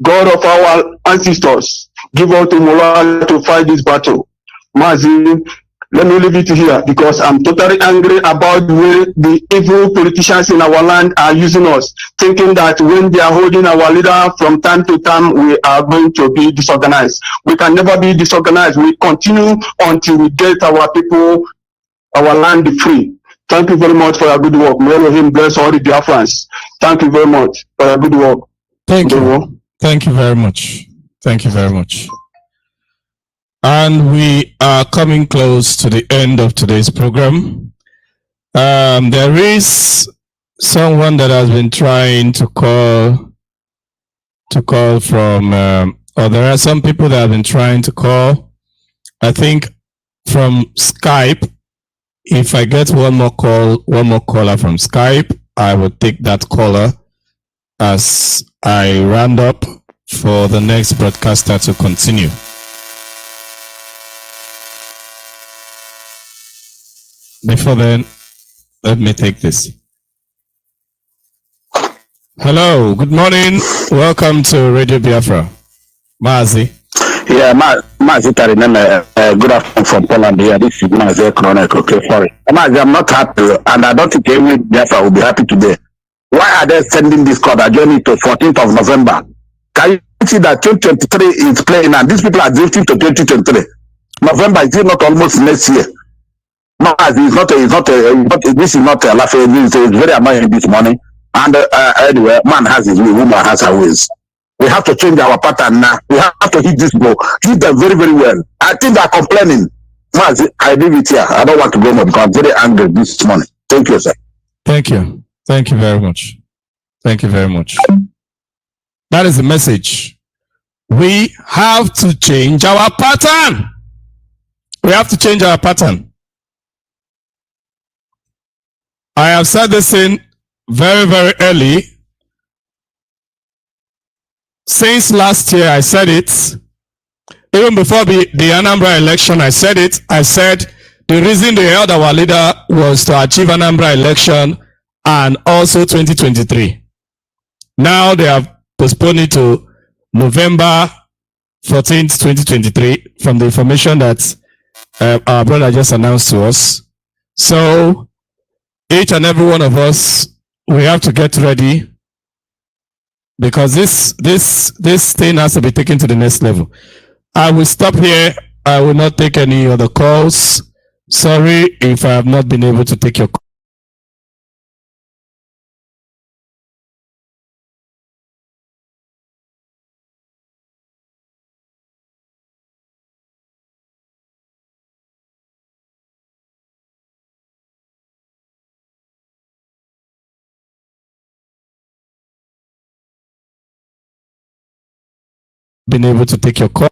Speaker 4: God of our ancestors, give out to morale to fight this battle. Mazi, let me leave it here because I'm totally angry about the way the evil politicians in our land are using us, thinking that when they are holding our leader from time to time, we are going to be disorganized. We can never be disorganized. We continue until we get our people, our land free. Thank you very much for your good work. May Elohim bless all the Biafrans. Thank you very much for your good work.
Speaker 1: Thank you. Thank you very much. Thank you very much. And we are coming close to the end of today's program. There is someone that has been trying to call from, or there are some people that have been trying to call, I think from Skype. If I get one more caller from Skype, I will take that caller as I round up for the next broadcaster to continue. Before then, let me take this. Hello, good morning. Welcome to Radio Biafra. Mazi.
Speaker 8: Yeah, Mazi good afternoon from Poland here. This is Mazi Chronic. Okay, sorry. Mazi, I'm not happy, and I don't think every Biafra will be happy today. Why are they sending this code adjourning to 14th of November? Can you see that 2023 is playing and these people are drifting to 2023? November is not almost next year. Mazi, this is not a laughing. It's very annoying this morning. And anyway, man has his way, woman has her ways. We have to change our pattern now. We have to hit this ball. Hit them very, very well. I think they're complaining. Mazi, I leave it here. I don't want to go more because I'm very angry this morning. Thank you, sir.
Speaker 1: Thank you. Thank you very much. Thank you very much. That is the message. We have to change our pattern. We have to change our pattern. I have said this in very, very early. Since last year, I said it. Even before the Anambra election, I said it. I said the reason they held our leader was to achieve Anambra election and also 2023. Now they have postponed it to November 14th, 2023 from the information that our brother just announced to us. So each and every one of us, we have to get ready because this thing has to be taken to the next level. I will stop here. I will not take any other calls. Sorry if I have not been able to take your call. Been able to take your call.